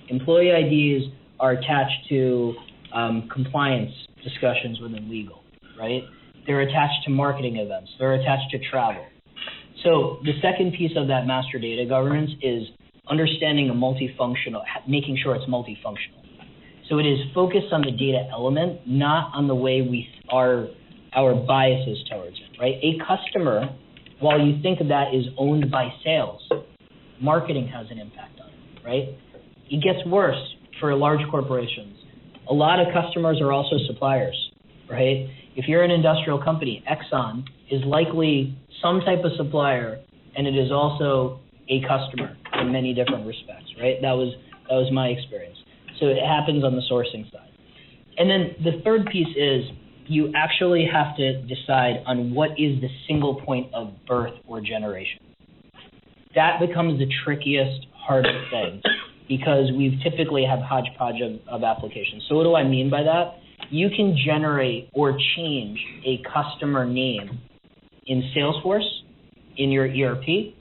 Employee IDs are attached to compliance discussions within legal, right? They're attached to marketing events. They're attached to travel. So the second piece of that master data governance is understanding making sure it's multifunctional. So it is focused on the data element, not on the way our biases towards it, right? A customer, while you think of that, is owned by sales. Marketing has an impact on it, right? It gets worse for large corporations. A lot of customers are also suppliers, right? If you're an industrial company, Exxon is likely some type of supplier, and it is also a customer in many different respects, right? That was my experience. So it happens on the sourcing side. And then the third piece is you actually have to decide on what is the single point of birth or generation. That becomes the trickiest, hardest thing because we've typically have hodgepodge of applications. So what do I mean by that? You can generate or change a customer name in Salesforce, in your ERP,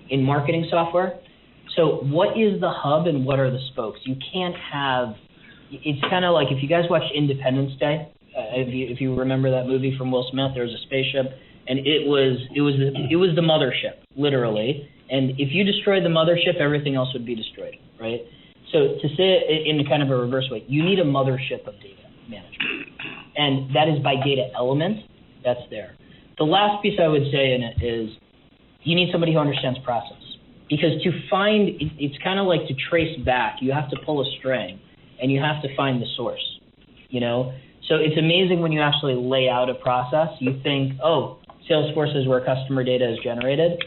in marketing software. So what is the hub and what are the spokes? You can't have, it's kind of like if you guys watched Independence Day, if you remember that movie from Will Smith, there was a spaceship and it was the mothership, literally. And if you destroyed the mothership, everything else would be destroyed, right? So to say it in kind of a reverse way, you need a mothership of data management. And that is by data element, that's there. The last piece I would say in it is you need somebody who understands process. Because to find, it's kind of like to trace back. You have to pull a string, and you have to find the source, you know? So it's amazing when you actually lay out a process. You think, Salesforce is where customer data is generated.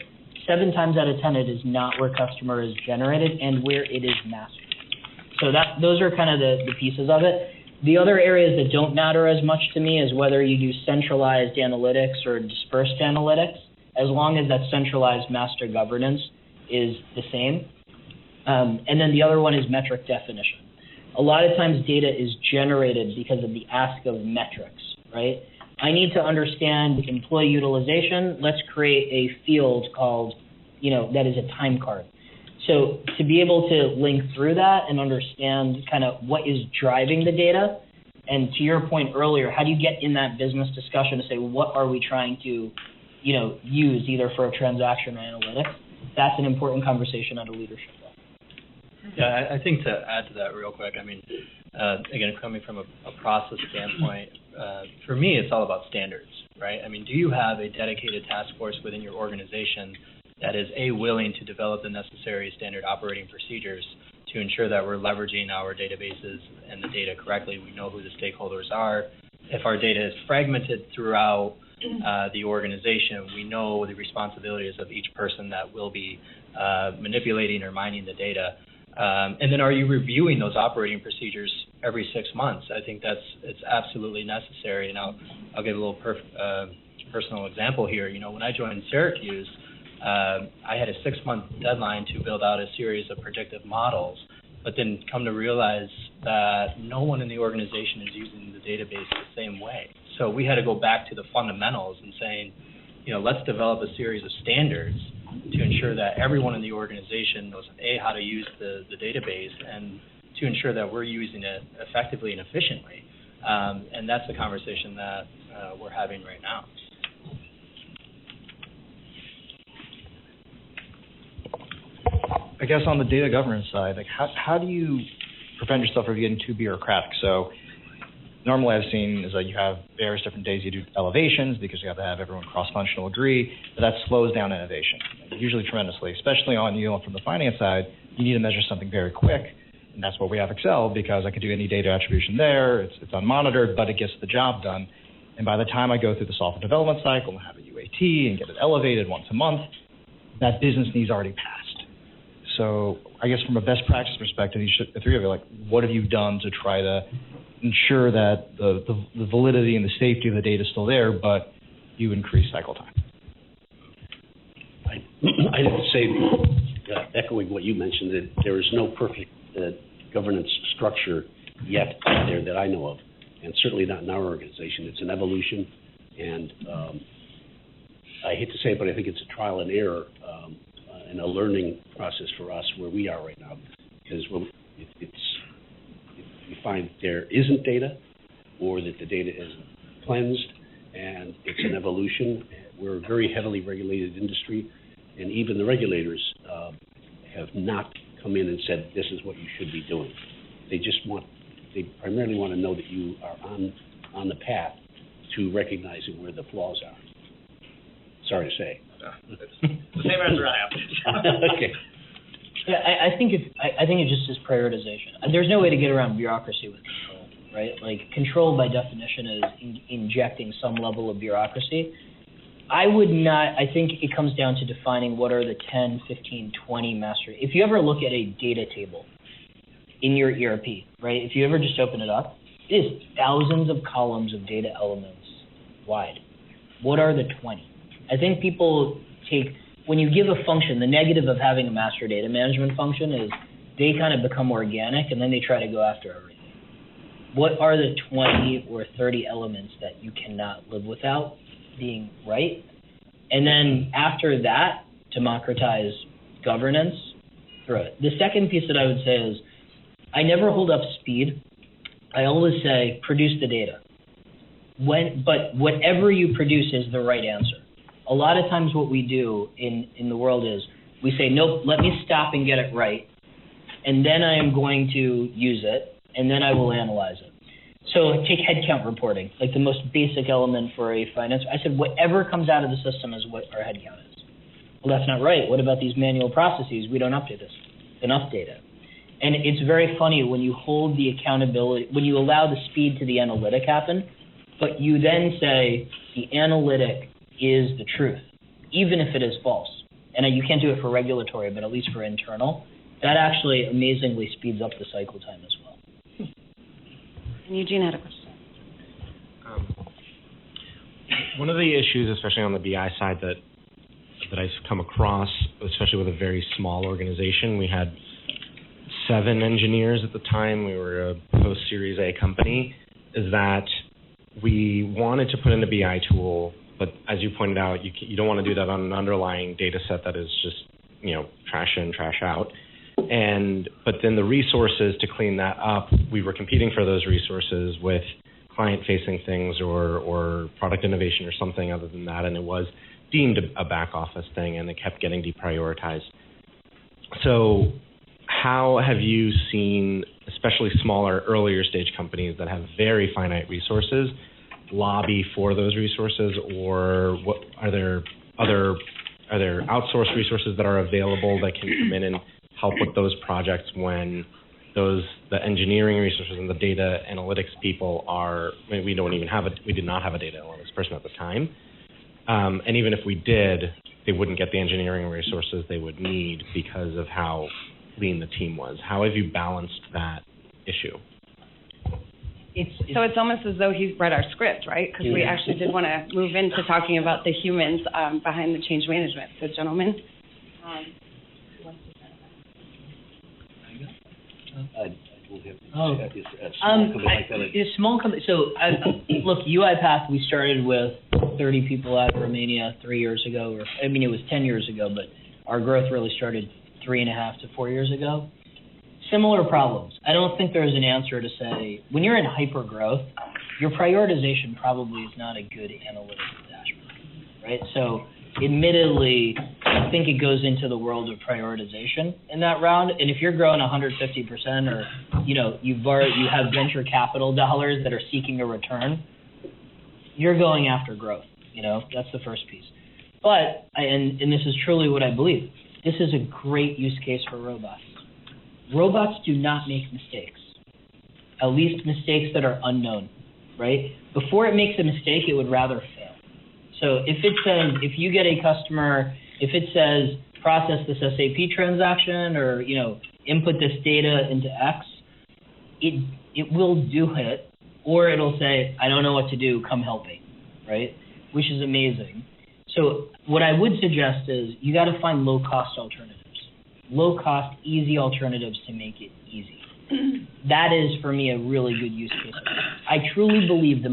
7 times out of 10, it is not where customer is generated and where it is mastered. So those are kind of the pieces of it. The other areas that don't matter as much to me is whether you do centralized analytics or dispersed analytics, as long as that centralized master governance is the same. And then the other one is metric definition. A lot of times data is generated because of the ask of metrics, right? I need to understand employee utilization. Let's create a field called, that is a time card. So to be able to link through that and understand kind of what is driving the data, and to your point earlier, how do you get in that business discussion to say what are we trying to, use either for a transaction or analytics? That's an important conversation at a leadership level. Yeah, I think to add to that real quick, I mean, again, coming from a process standpoint, for me, it's all about standards, right? I mean, do you have a dedicated task force within your organization that is, willing to develop the necessary standard operating procedures to ensure that we're leveraging our databases and the data correctly? We know who the stakeholders are. If our data is fragmented throughout the organization, we know the responsibilities of each person that will be manipulating or mining the data. And then are you reviewing those operating procedures every 6 months? I think it's absolutely necessary. And I'll give a little personal example here. When I joined Syracuse, I had a 6-month deadline to build out a series of predictive models, but then come to realize that no one in the organization is using the database the same way. So we had to go back to the fundamentals and saying, let's develop a series of standards to ensure that everyone in the organization knows, A, how to use the database, and to ensure that we're using it effectively and efficiently. And that's the conversation that we're having right now. I guess on the data governance side, like how do you prevent yourself from getting too bureaucratic? So normally I've seen is that you have various different days you do elevations because you have to have everyone cross-functional agree, but that slows down innovation, usually tremendously, especially on, from the finance side, you need to measure something very quick, and that's why we have Excel, because I can do any data attribution there, it's unmonitored, but it gets the job done. And by the time I go through the software development cycle and have a UAT and get it elevated once a month, that business need's already passed. So I guess from a best practice perspective, the three of you, what have you done to try to ensure that the validity and the safety of the data is still there, but you increase cycle time? I have to say, echoing what you mentioned, that there is no perfect governance structure yet out there that I know of, and certainly not in our organization. It's an evolution, and I hate to say it, but I think it's a trial and error and a learning process for us where we are right now, because we find there isn't data, or that the data isn't cleansed, and it's an evolution. We're a very heavily regulated industry, and even the regulators have not come in and said, this is what you should be doing. They primarily want to know that you are on the path to recognizing where the flaws are. Sorry to say. The same answer I have. Okay. Yeah, I think it just is prioritization. There's no way to get around bureaucracy with control, right? Like, control by definition is injecting some level of bureaucracy. I think it comes down to defining what are the 10, 15, 20 master. If you ever look at a data table in your ERP, right? If you ever just open it up, it is thousands of columns of data elements wide. What are the 20? I think people when you give a function, the negative of having a master data management function is they kind of become organic and then they try to go after everything. What are the 20 or 30 elements that you cannot live without being right? And then after that, democratize governance through it. The second piece that I would say is I never hold up speed. I always say produce the data. But whatever you produce is the right answer. A lot of times what we do in the world is we say, nope, let me stop and get it right, and then I am going to use it, and then I will analyze it. So take headcount reporting, like the most basic element for a finance. I said, whatever comes out of the system is what our headcount is. Well, that's not right. What about these manual processes? We don't update this. Enough data. And it's very funny when you hold the accountability, when you allow the speed to the analytic happen, but you then say the analytic is the truth, even if it is false. And you can't do it for regulatory, but at least for internal. That actually amazingly speeds up the cycle time as well. And Eugene had a question. One of the issues, especially on the BI side, that I've come across, especially with a very small organization, we had 7 engineers at the time. We were a post-Series A company, is that we wanted to put in a BI tool, but as you pointed out, you don't want to do that on an underlying data set that is just, trash in, trash out. But then the resources to clean that up, we were competing for those resources with client-facing things or product innovation or something other than that, and it was deemed a back office thing, and it kept getting deprioritized. So how have you seen, especially smaller, earlier stage companies that have very finite resources, lobby for those resources, or what are there outsourced resources that are available that can come in and help with those projects when the engineering resources and the data analytics people we did not have a data analytics person at the time, and even if we did, they wouldn't get the engineering resources they would need because of how lean the team was. How have you balanced that issue? So it's almost as though he's read our script, right? Because we actually did want to move into talking about the humans behind the change management. So, gentlemen. Small company. So, look, UiPath, we started with 30 people out of Romania 3 years ago, it was 10 years ago, but our growth really started 3.5 to 4 years ago. Similar problems. I don't think there's an answer to say, when you're in hyper growth, your prioritization probably is not a good analytical dashboard, right? So admittedly, I think it goes into the world of prioritization in that round. And if you're growing 150% or, you have venture capital dollars that are seeking a return, you're going after growth, that's the first piece. But, and this is truly what I believe, this is a great use case for robots. Robots do not make mistakes, at least mistakes that are unknown, right? Before it makes a mistake, it would rather fail. So if it says, if you get a customer, if it says process this SAP transaction or, input this data into X, it will do it, or it'll say, I don't know what to do, come help me, right? Which is amazing. So what I would suggest is you got to find low-cost alternatives. Low-cost, easy alternatives to make it easy. That is, for me, a really good use case. I truly believe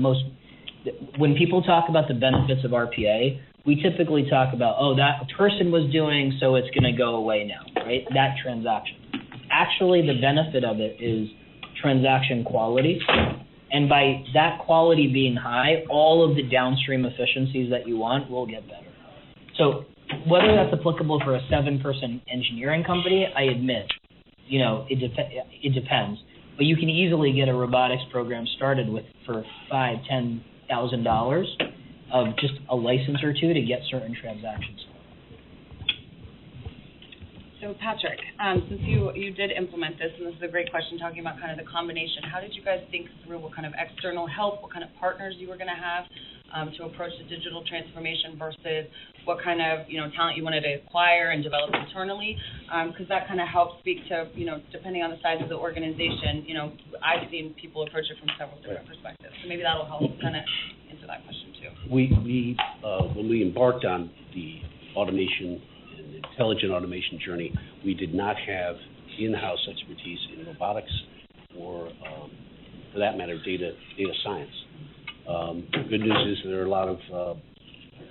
when people talk about the benefits of RPA, we typically talk about, that person was doing, so it's going to go away now, right? That transaction. Actually, the benefit of it is transaction quality. And by that quality being high, all of the downstream efficiencies that you want will get better. So whether that's applicable for a 7-person engineering company, I admit, it depends. But you can easily get a robotics program started for $5,000-$10,000 of just a license or two to get certain transactions. So Patrick, since you did implement this, and this is a great question talking about kind of the combination, how did you guys think through what kind of external help, what kind of partners you were going to have to approach the digital transformation versus what kind of talent you wanted to acquire and develop internally? Because that kind of helps speak to, depending on the size of the organization, I've seen people approach it from several different perspectives. So maybe that'll help kind of answer that question too. We when we embarked on the automation and intelligent automation journey, we did not have in-house expertise in robotics or, for that matter, data science. The good news is there are a lot of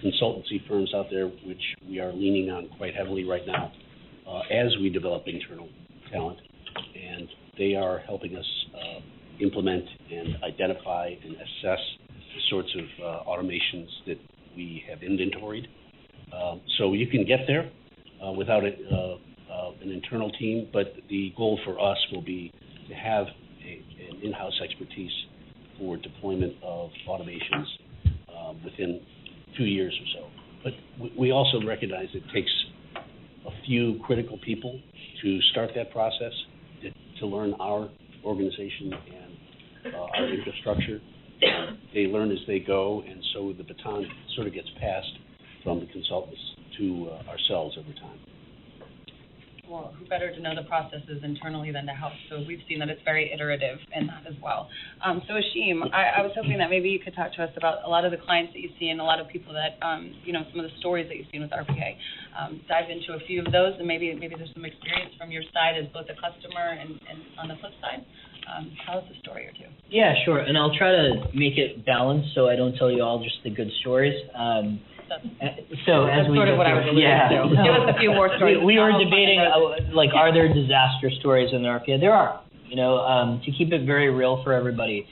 consultancy firms out there which we are leaning on quite heavily right now as we develop internal talent, and they are helping us implement and identify and assess the sorts of automations that we have inventoried. So you can get there without an internal team, but the goal for us will be to have an in-house expertise for deployment of automations within 2 years or so. But we also recognize it takes a few critical people to start that process, to learn our organization and our infrastructure. They learn as they go, and so the baton sort of gets passed from the consultants to ourselves over time. Well, who better to know the processes internally than to help? So we've seen that it's very iterative in that as well. So Ashim, I was hoping that maybe you could talk to us about a lot of the clients that you see and a lot of people that, some of the stories that you've seen with RPA. Dive into a few of those, and maybe there's some experience from your side as both a customer and on the flip side. Tell us a story or two. Yeah, sure, and I'll try to make it balanced so I don't tell you all just the good stories. So that's as we sort of what I was alluding to. Give us a few more stories. We were debating, are there disaster stories in the RPA? There are. To keep it very real for everybody,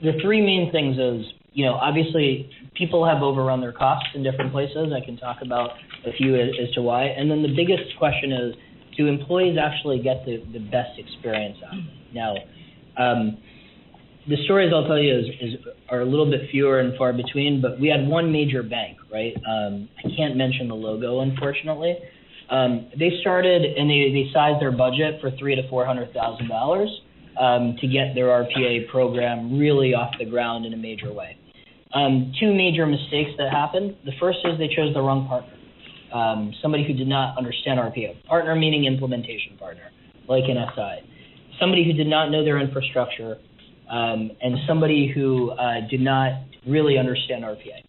the three main things is, obviously people have overrun their costs in different places. I can talk about a few as to why. And then the biggest question is, do employees actually get the best experience out of it? Now, the stories I'll tell you are a little bit fewer and far between, but we had one major bank, right? I can't mention the logo, unfortunately. They started and they sized their budget for $300,000 to $400,000 to get their RPA program really off the ground in a major way. Two major mistakes that happened. The first is they chose the wrong partner, somebody who did not understand RPA. Partner meaning implementation partner, like an SI. Somebody who did not know their infrastructure, and somebody who did not really understand RPA.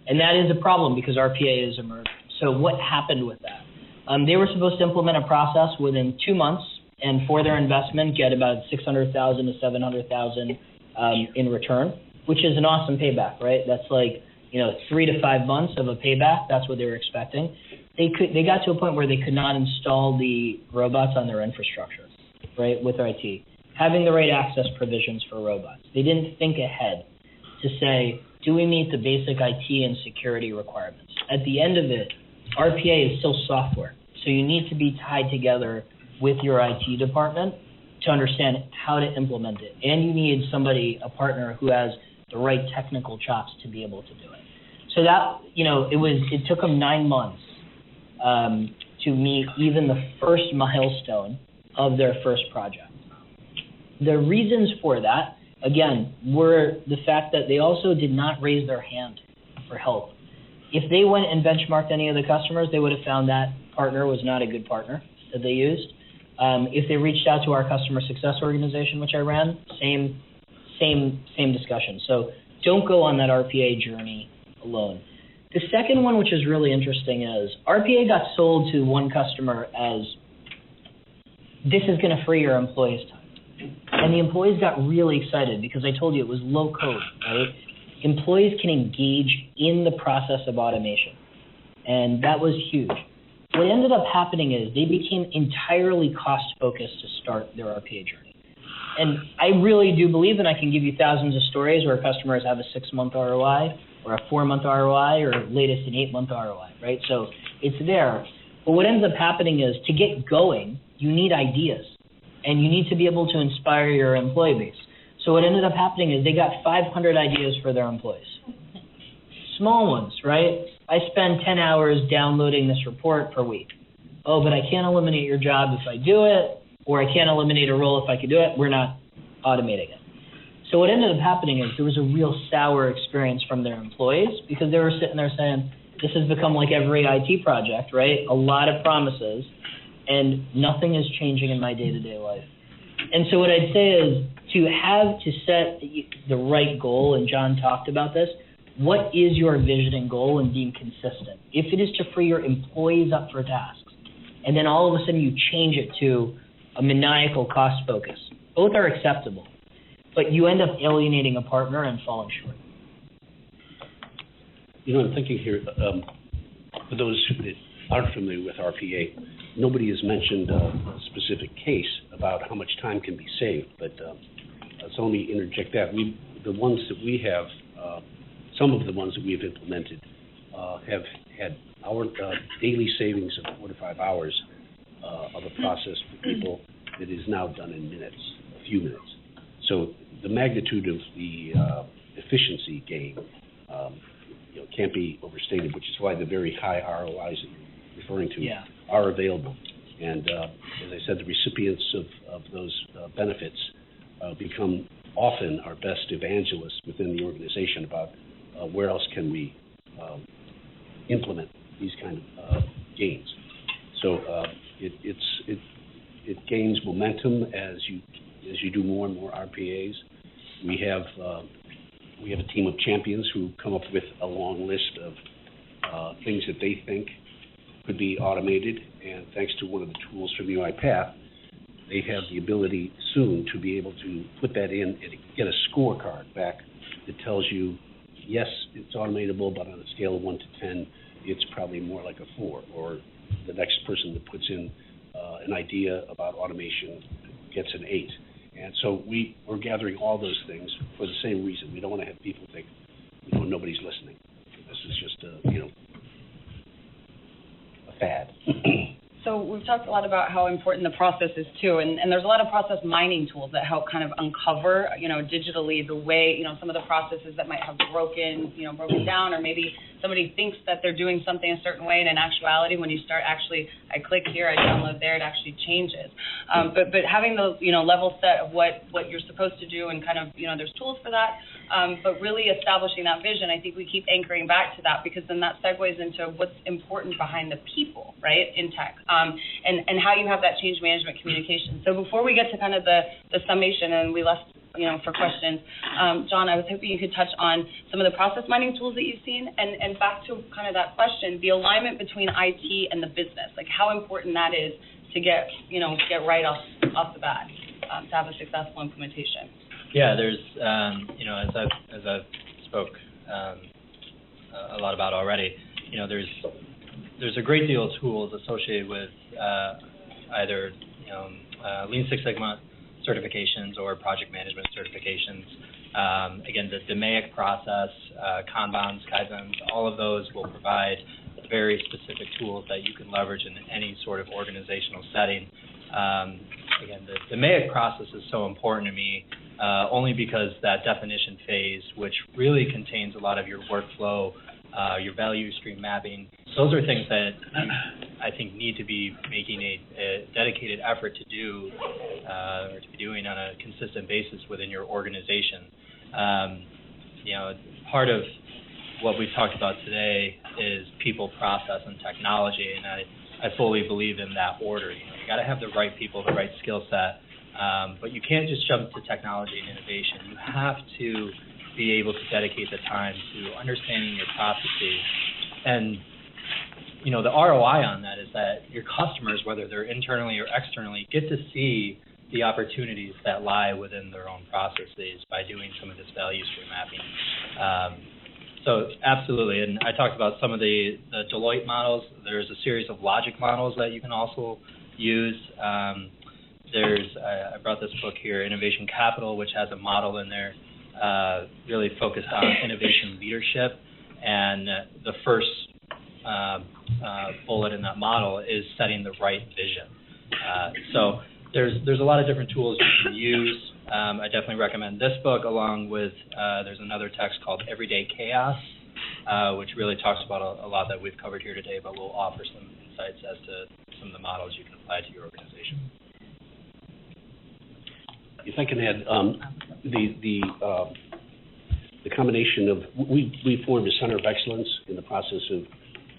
And that is a problem because RPA is emerging. So what happened with that? They were supposed to implement a process within 2 months, and for their investment, get about $600,000 to $700,000 in return, which is an awesome payback, right? That's like 3 to 5 months of a payback. That's what they were expecting. they got to a point where they could not install the robots on their infrastructure, right, with IT, having the right access provisions for robots. They didn't think ahead to say, do we meet the basic IT and security requirements? At the end of it, RPA is still software, so you need to be tied together with your IT department to understand how to implement it. And you need somebody, a partner, who has the right technical chops to be able to do it. So that, it took them 9 months to meet even the first milestone of their first project. The reasons for that, again, were the fact that they also did not raise their hand for help. If they went and benchmarked any of the customers, they would have found that partner was not a good partner that they used. If they reached out to our customer success organization, which I ran, same discussion. So don't go on that RPA journey alone. The second one, which is really interesting, is RPA got sold to one customer as, this is going to free your employees' time. And the employees got really excited because I told you it was low code, right? Employees can engage in the process of automation. And that was huge. What ended up happening is they became entirely cost-focused to start their RPA journey. And I really do believe, and I can give you thousands of stories where customers have a 6-month ROI or a 4-month ROI or latest an 8-month ROI, right? So it's there. But what ends up happening is to get going, you need ideas. And you need to be able to inspire your employee base. So what ended up happening is they got 500 ideas for their employees. Small ones, right? I spend 10 hours downloading this report per week. Oh, but I can't eliminate your job if I do it, or I can't eliminate a role if I could do it. We're not automating it. So what ended up happening is there was a real sour experience from their employees because they were sitting there saying, this has become like every IT project, right? A lot of promises, and nothing is changing in my day-to-day life. And so what I'd say is to set the right goal, and John talked about this, what is your vision and goal, and being consistent? If it is to free your employees up for tasks, and then all of a sudden you change it to a maniacal cost focus, both are acceptable, but you end up alienating a partner and falling short. I'm thinking here, for those who aren't familiar with RPA, nobody has mentioned a specific case about how much time can be saved, but so let me interject that. The ones that we have, some of the ones that we've implemented have had our daily savings of 4 to 5 hours of a process for people that is now done in minutes, a few minutes. So the magnitude of the efficiency gain can't be overstated, which is why the very high ROIs that you're referring to are available. And as I said, the recipients of those benefits become often our best evangelists within the organization about where else can we implement these kind of gains. So it gains momentum as you do more and more RPAs. We have a team of champions who come up with a long list of things that they think could be automated, and thanks to one of the tools from UiPath, they have the ability soon to be able to put that in and get a scorecard back that tells you, yes, it's automatable, but on a scale of 1 to 10, it's probably more like a 4, or the next person that puts in an idea about automation gets an 8. And so we're gathering all those things for the same reason. We don't want to have people think, nobody's listening. This is just a fad. So we've talked a lot about how important the process is too, and there's a lot of process mining tools that help kind of uncover, digitally the way, some of the processes that might have broken down, or maybe somebody thinks that they're doing something a certain way, and in actuality, when you start I click here, I download there, it actually changes. But having those, level set of what you're supposed to do, and kind of, there's tools for that, but really establishing that vision, I think we keep anchoring back to that, because then that segues into what's important behind the people, right, in tech, and how you have that change management communication. So before we get to kind of the summation, and we left for questions, John, I was hoping you could touch on some of the process mining tools that you've seen, and back to kind of that question, the alignment between IT and the business, like how important that is to get right off the bat, to have a successful implementation. Yeah, there's, as I've spoke a lot about already, there's there's a great deal of tools associated with either Lean Six Sigma certifications or project management certifications. Again, the DMAIC process, Kanbans, Kaizens, all of those will provide very specific tools that you can leverage in any sort of organizational setting. Again, the DMAIC process is so important to me only because that definition phase, which really contains a lot of your workflow, your value stream mapping, those are things that I think need to be making a dedicated effort to do or to be doing on a consistent basis within your organization. Part of what we've talked about today is people, process, and technology, and I fully believe in that order. You got to have the right people, the right skill set, but you can't just jump to technology and innovation. You have to be able to dedicate the time to understanding your processes. And, the ROI on that is that your customers, whether they're internally or externally, get to see the opportunities that lie within their own processes by doing some of this value stream mapping. So absolutely, and I talked about some of the Deloitte models. There's a series of logic models that you can also use. I brought this book here, Innovation Capital, which has a model in there really focused on innovation leadership, and the first bullet in that model is setting the right vision. So there's a lot of different tools you can use. I definitely recommend this book along with, there's another text called Everyday Chaos, which really talks about a lot that we've covered here today, but will offer some insights as to some of the models you can apply to your organization. If I can add, the combination of, we formed a center of excellence in the process of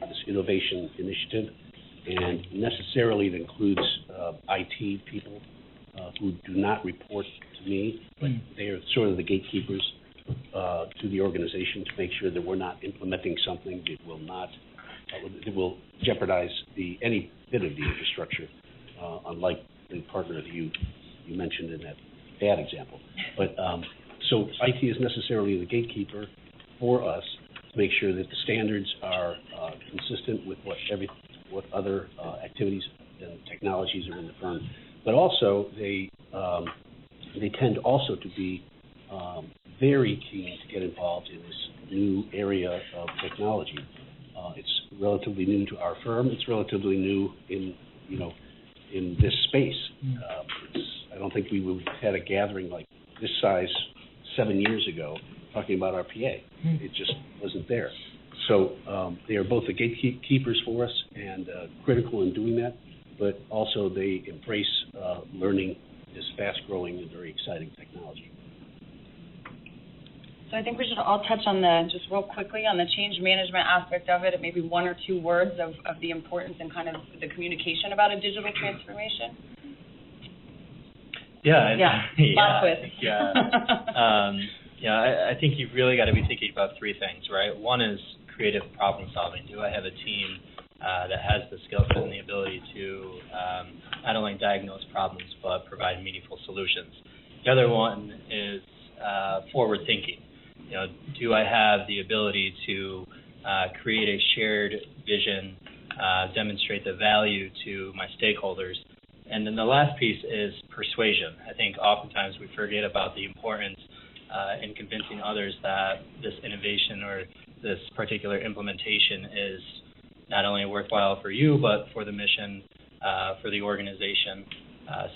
this innovation initiative, and necessarily it includes IT people who do not report to me, but they are sort of the gatekeepers to the organization to make sure that we're not implementing something that will jeopardize any bit of the infrastructure, unlike the partner that you mentioned in that bad example. But so IT is necessarily the gatekeeper for us to make sure that the standards are consistent with what other activities and technologies are in the firm. But also, they tend also to be very keen to get involved in this new area of technology. It's relatively new to our firm. It's relatively new in this space. I don't think we would have had a gathering like this size 7 years ago talking about RPA. It just wasn't there. So they are both the gatekeepers for us and critical in doing that, but also they embrace learning this fast-growing and very exciting technology. So I think we should all touch on just real quickly on the change management aspect of it, and maybe one or two words of the importance and kind of the communication about a digital transformation. I think you've really got to be thinking about three things, right? One is creative problem solving. Do I have a team that has the skill set and the ability to not only diagnose problems but provide meaningful solutions? The other one is forward thinking. Do I have the ability to create a shared vision, demonstrate the value to my stakeholders? And then the last piece is persuasion. I think oftentimes we forget about the importance in convincing others that this innovation or this particular implementation is not only worthwhile for you, but for the mission, for the organization.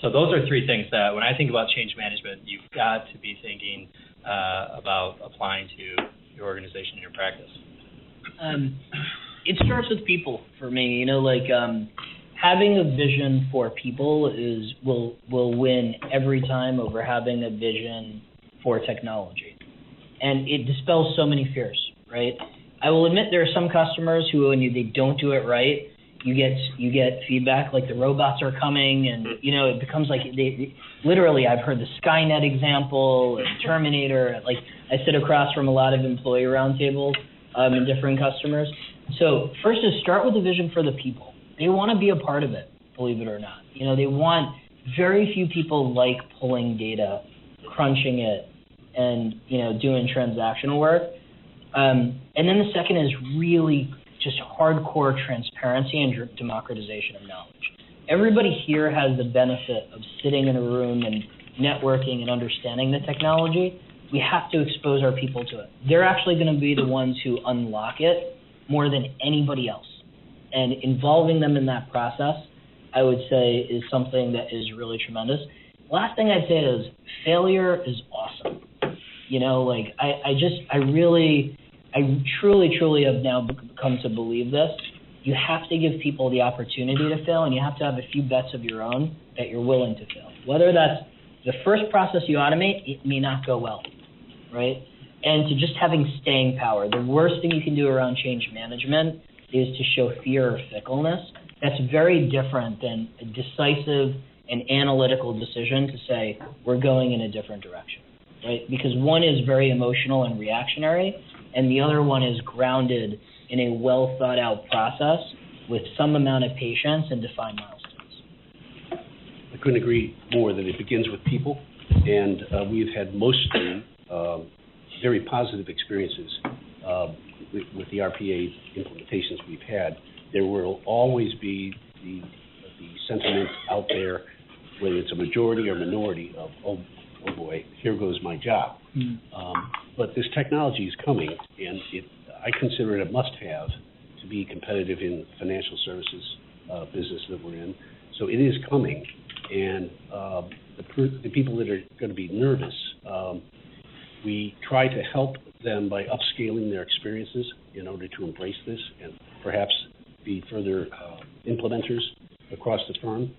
So those are three things that when I think about change management, you've got to be thinking about applying to your organization and your practice. It starts with people for me, having a vision for people will win every time over having a vision for technology. And it dispels so many fears, right? I will admit there are some customers who, when they don't do it right, you get feedback like the robots are coming, and it becomes like literally I've heard the Skynet example and Terminator. Like I sit across from a lot of employee roundtables in different customers. So first is start with a vision for the people. They want to be a part of it, believe it or not. They want, very few people like pulling data, crunching it, and doing transactional work. And then the second is really just hardcore transparency and democratization of knowledge. Everybody here has the benefit of sitting in a room and networking and understanding the technology. We have to expose our people to it. They're actually going to be the ones who unlock it more than anybody else. And involving them in that process, I would say, is something that is really tremendous. Last thing I'd say is failure is awesome. You know, like I truly have now come to believe this. You have to give people the opportunity to fail, and you have to have a few bets of your own that you're willing to fail. Whether that's the first process you automate, it may not go well, right? And to just having staying power. The worst thing you can do around change management is to show fear or fickleness. That's very different than a decisive and analytical decision to say, we're going in a different direction, right? Because one is very emotional and reactionary, and the other one is grounded in a well-thought-out process with some amount of patience and defined milestones. I couldn't agree more that it begins with people, and we've had mostly very positive experiences with the RPA implementations we've had. There will always be the sentiment out there, whether it's a majority or minority, of, oh boy, here goes my job. But this technology is coming, and I consider it a must-have to be competitive in the financial services business that we're in. So it is coming, and the people that are going to be nervous, we try to help them by upscaling their experiences in order to embrace this and perhaps be further implementers across the firm.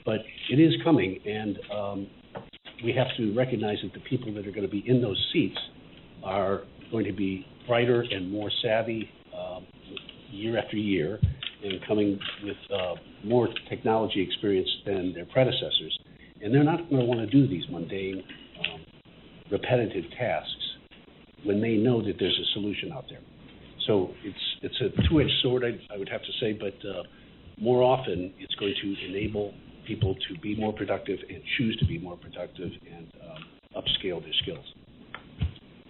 But it is coming, and we have to recognize that the people that are going to be in those seats are going to be brighter and more savvy year after year, and coming with more technology experience than their predecessors. And they're not going to want to do these mundane, repetitive tasks when they know that there's a solution out there. So it's a two-edged sword, I would have to say, but more often it's going to enable people to be more productive and choose to be more productive and upscale their skills.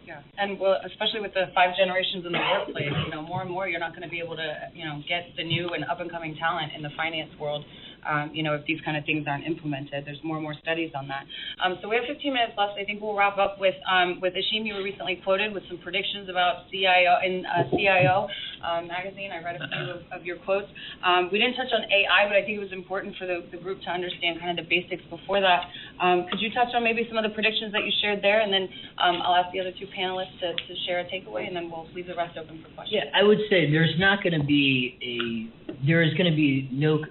Yeah, and well, especially with the 5 generations in the workplace, more and more you're not going to be able to, get the new and up-and-coming talent in the finance world, if these kind of things aren't implemented. There's more and more studies on that. So we have 15 minutes left. I think we'll wrap up with Ashim. You were recently quoted with some predictions about CIO in CIO magazine. I read a few of your quotes. We didn't touch on AI, but I think it was important for the group to understand kind of the basics before that. Could you touch on maybe some of the predictions that you shared there, and then I'll ask the other 2 panelists to share a takeaway, and then we'll leave the rest open for questions. Yeah, I would say there is going to be no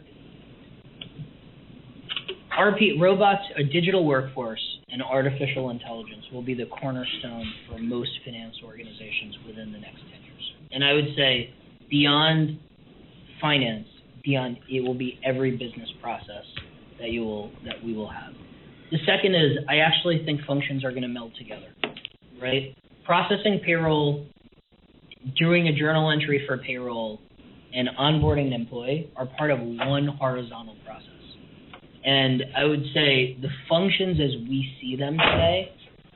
robots, a digital workforce, and artificial intelligence will be the cornerstone for most finance organizations within the next 10 years. And I would say beyond finance, it will be every business process that we will have. The second is I actually think functions are going to meld together, right? Processing payroll, doing a journal entry for payroll, and onboarding an employee are part of one horizontal process. And I would say the functions as we see them today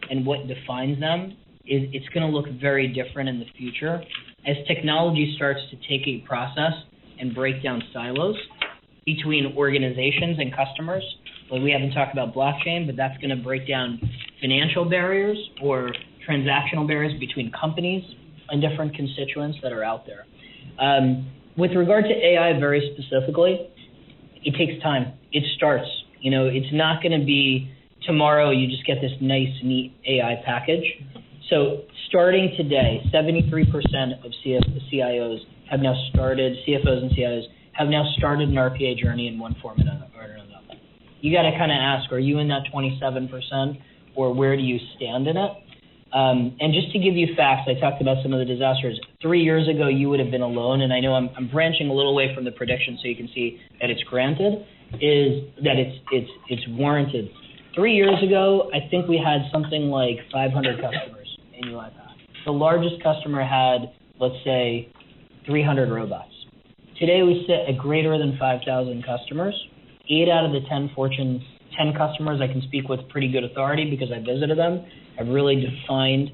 and what defines them, it's going to look very different in the future as technology starts to take a process and break down silos between organizations and customers. Well, we haven't talked about blockchain, but that's going to break down financial barriers or transactional barriers between companies and different constituents that are out there. With regard to AI very specifically, it takes time. It starts. It's not going to be tomorrow you just get this nice, neat AI package. So starting today, 73% of CIOs have now started, CFOs and CIOs have now started an RPA journey in one form or another. You got to kind of ask, are you in that 27%, or where do you stand in it? And just to give you facts, I talked about some of the disasters. 3 years ago, you would have been alone, and I know I'm branching a little away from the prediction so you can see that it's granted, is that it's warranted. 3 years ago, I think we had something like 500 customers in UiPath. The largest customer had, let's say, 300 robots. Today, we sit at greater than 5,000 customers. 8 out of the 10 Fortune 10 customers I can speak with pretty good authority because I visited them. I've really defined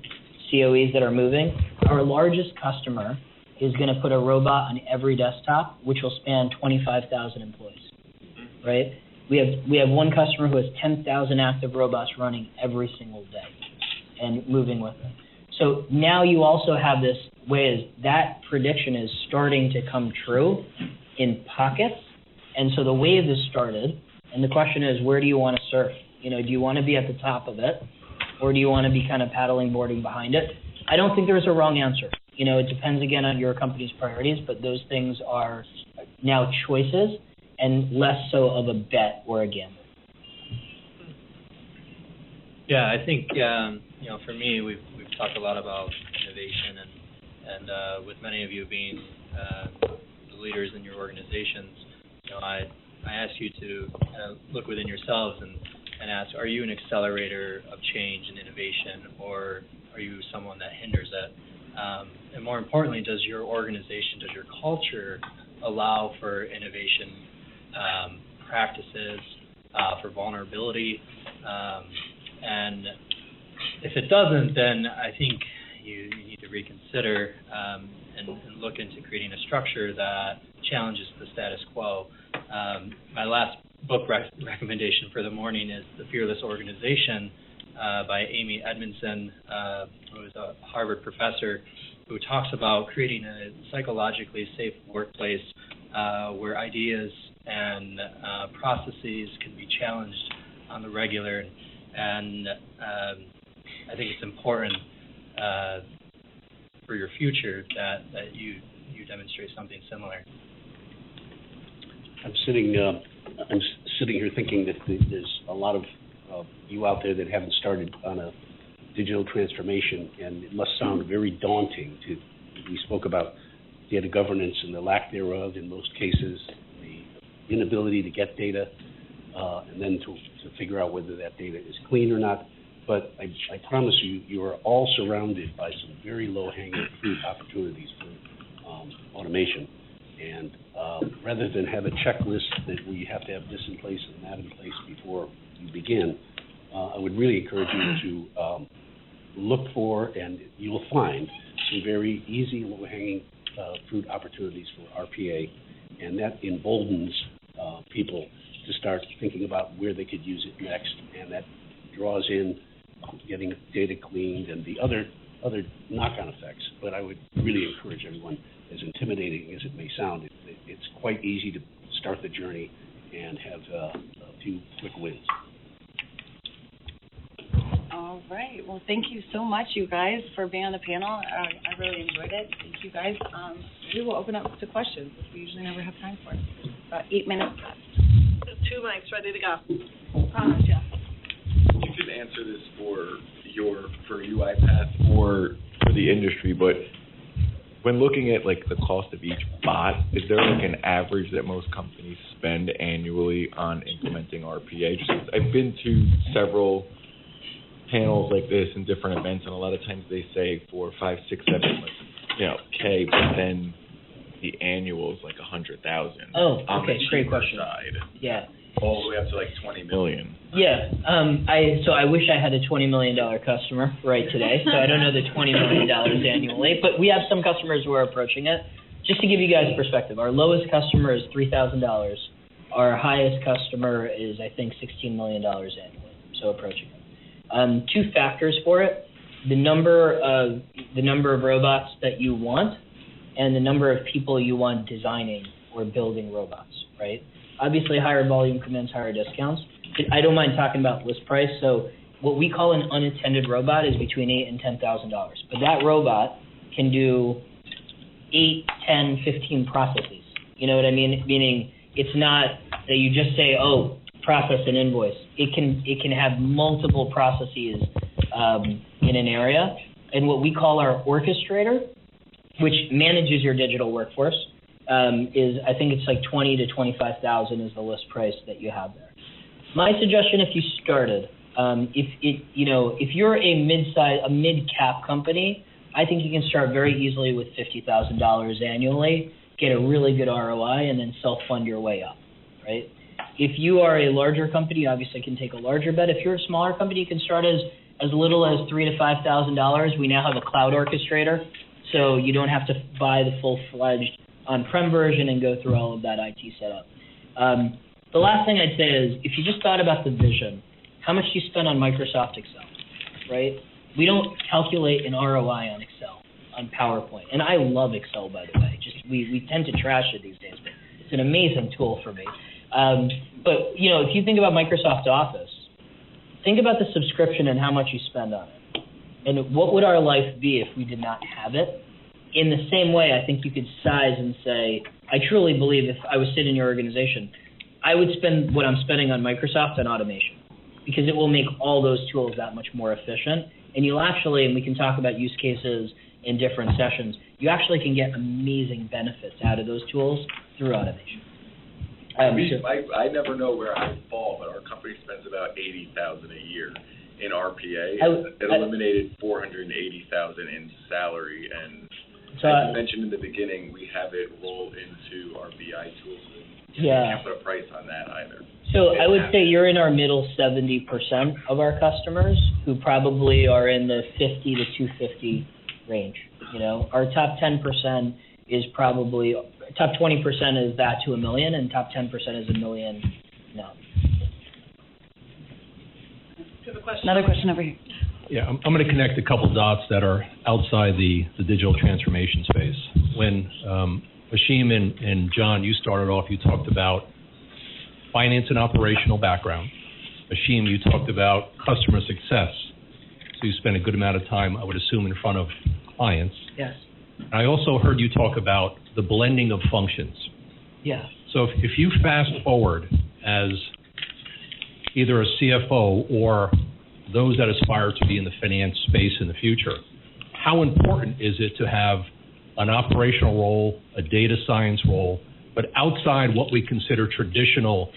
COEs that are moving. Our largest customer is going to put a robot on every desktop, which will span 25,000 employees, right? We have one customer who has 10,000 active robots running every single day and moving with it. So now you also have this way that prediction is starting to come true in pockets. And so the wave has started, and the question is, where do you want to surf? Do you want to be at the top of it, or do you want to be kind of paddling, boarding behind it? I don't think there's a wrong answer. It depends, again, on your company's priorities, but those things are now choices and less so of a bet or a gamble. Yeah, I think, for me, we've talked a lot about innovation, and with many of you being the leaders in your organizations, I ask you to look within yourselves and ask, are you an accelerator of change and innovation, or are you someone that hinders it? And more importantly, does your organization, does your culture allow for innovation practices, for vulnerability? And if it doesn't, then I think you need to reconsider and look into creating a structure that challenges the status quo. My last book recommendation for the morning is The Fearless Organization by Amy Edmondson, who is a Harvard professor, who talks about creating a psychologically safe workplace where ideas and processes can be challenged on the regular. And I think it's important for your future that you demonstrate something similar. I'm sitting here thinking that there's a lot of you out there that haven't started on a digital transformation, and it must sound very daunting. We spoke about data governance and the lack thereof in most cases, the inability to get data, and then to figure out whether that data is clean or not. But I promise you are all surrounded by some very low-hanging fruit opportunities for automation. And rather than have a checklist that we have to have this in place and that in place before you begin, I would really encourage you to look for, and you will find, some very easy, low-hanging fruit opportunities for RPA, and that emboldens people to start thinking about where they could use it next, and that draws in getting data cleaned and the other knock-on effects. But I would really encourage everyone, as intimidating as it may sound, it's quite easy to start the journey and have a few quick wins. All right. Well, thank you so much, you guys, for being on the panel. I really enjoyed it. Thank you, guys. We will open up to questions, which we usually never have time for. About 8 minutes left. 2 mics ready to go. Yeah. You can answer this for UiPath or for the industry, but when looking at the cost of each bot, is there an average that most companies spend annually on implementing RPA? I've been to several panels like this and different events, and a lot of times they say 4, 5, 6, 7, K, but then the annual is 100,000. Oh, okay, great question. Side, yeah. All the way up to 20 million. Yeah, I wish I had a $20 million customer right today, so I don't know the $20 million annually, but we have some customers who are approaching it. Just to give you guys perspective, our lowest customer is $3,000. Our highest customer is, I think, $16 million annually, so approaching it. 2 factors for it: the number of robots that you want, and the number of people you want designing or building robots, right? Obviously, higher volume commands higher discounts. I don't mind talking about list price. So what we call an unattended robot is between $8,000 and $10,000. But that robot can do 8, 10, 15 processes. You know what I mean? Meaning it's not that you just say, oh, process an invoice. It can have multiple processes in an area. And what we call our orchestrator, which manages your digital workforce, is, I think it's $20,000 to $25,000 is the list price that you have there. My suggestion, if you started, if you're a mid-cap company, I think you can start very easily with $50,000 annually, get a really good ROI, and then self-fund your way up, right? If you are a larger company, you obviously can take a larger bet. If you're a smaller company, you can start as little as $3,000 to $5,000. We now have a cloud orchestrator, So you don't have to buy the full-fledged on-prem version and go through all of that IT setup. The last thing I'd say is, if you just thought about the vision, how much do you spend on Microsoft Excel, right? We don't calculate an ROI on Excel, on PowerPoint. And I love Excel, by the way. Just we tend to trash it these days, but it's an amazing tool for me. But, if you think about Microsoft Office, think about the subscription and how much you spend on it. And what would our life be if we did not have it? In the same way, I think you could size and say, I truly believe if I was sitting in your organization, I would spend what I'm spending on Microsoft on automation, because it will make all those tools that much more efficient. And you'll actually, and we can talk about use cases in different sessions, you actually can get amazing benefits out of those tools through automation. I never know where I fall, but our company spends about $80,000 a year in RPA. It eliminated $480,000 in salary, and so, as you mentioned in the beginning, we have it roll into our BI tools. And yeah. We can't put a price on that either. So I would say you're in our middle 70% of our customers who probably are in the 50 to 250 range. Our top 10% is probably, top 20% is that to $1 million, and top 10% is $1 million. No. Another question over here. Yeah, I'm going to connect a couple dots that are outside the digital transformation space. When Ashim and John, you started off, you talked about finance and operational background. Ashim, you talked about customer success. So you spend a good amount of time, I would assume, in front of clients. Yes. I also heard you talk about the blending of functions. Yeah. So if you fast forward as either a CFO or those that aspire to be in the finance space in the future, how important is it to have an operational role, a data science role, but outside what we consider traditional,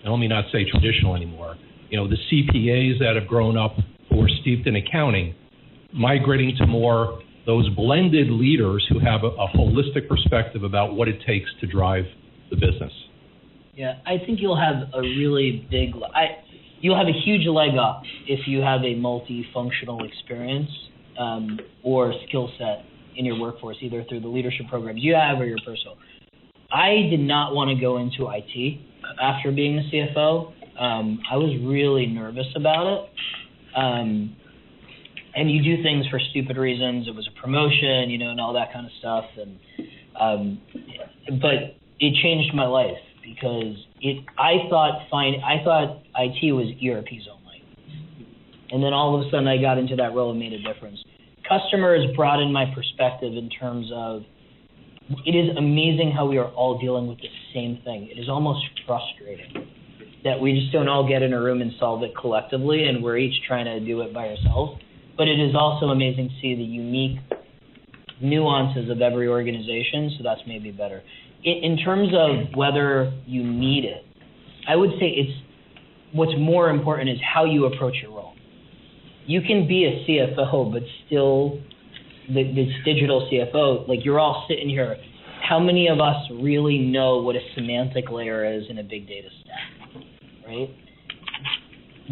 and let me not say traditional anymore, the CPAs that have grown up who are steeped in accounting, migrating to more those blended leaders who have a holistic perspective about what it takes to drive the business? Yeah, I think you'll have a really big, you'll have a huge leg up if you have a multifunctional experience or skill set in your workforce, either through the leadership programs you have or your personal. I did not want to go into IT after being the CFO. I was really nervous about it. And you do things for stupid reasons. It was a promotion, and all that kind of stuff. And but it changed my life because I thought IT was ERPs only, and then all of a sudden I got into that role and made a difference. Customers broadened my perspective in terms of it is amazing how we are all dealing with the same thing. It is almost frustrating that we just don't all get in a room and solve it collectively, and we're each trying to do it by ourselves. But it is also amazing to see the unique nuances of every organization, so that's maybe better. In terms of whether you need it, I would say what's more important is how you approach your role. You can be a CFO, but still this digital CFO, like you're all sitting here. How many of us really know what a semantic layer is in a big data stack, right?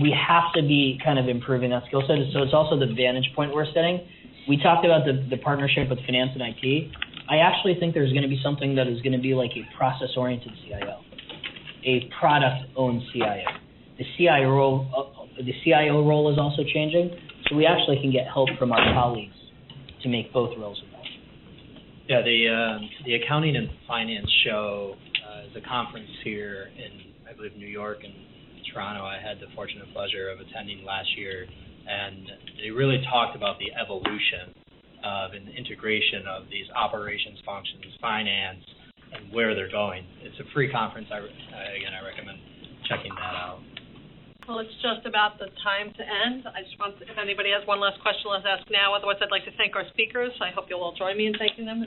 We have to be kind of improving that skill set. So it's also the vantage point we're setting. We talked about the partnership with finance and IT. I actually think there's going to be something that is going to be like a process-oriented CIO, a product-owned CIO. The CIO role is also changing, so we actually can get help from our colleagues to make both roles involved. Yeah, the Accounting and Finance Show is a conference here in, I believe, New York and Toronto. I had the fortunate pleasure of attending last year, and they really talked about the evolution of an integration of these operations functions, finance, and where they're going. It's a free conference. I recommend checking that out. Well, it's just about the time to end. I just want, if anybody has one last question, let's ask now. Otherwise, I'd like to thank our speakers. I hope you'll all join me in thanking them.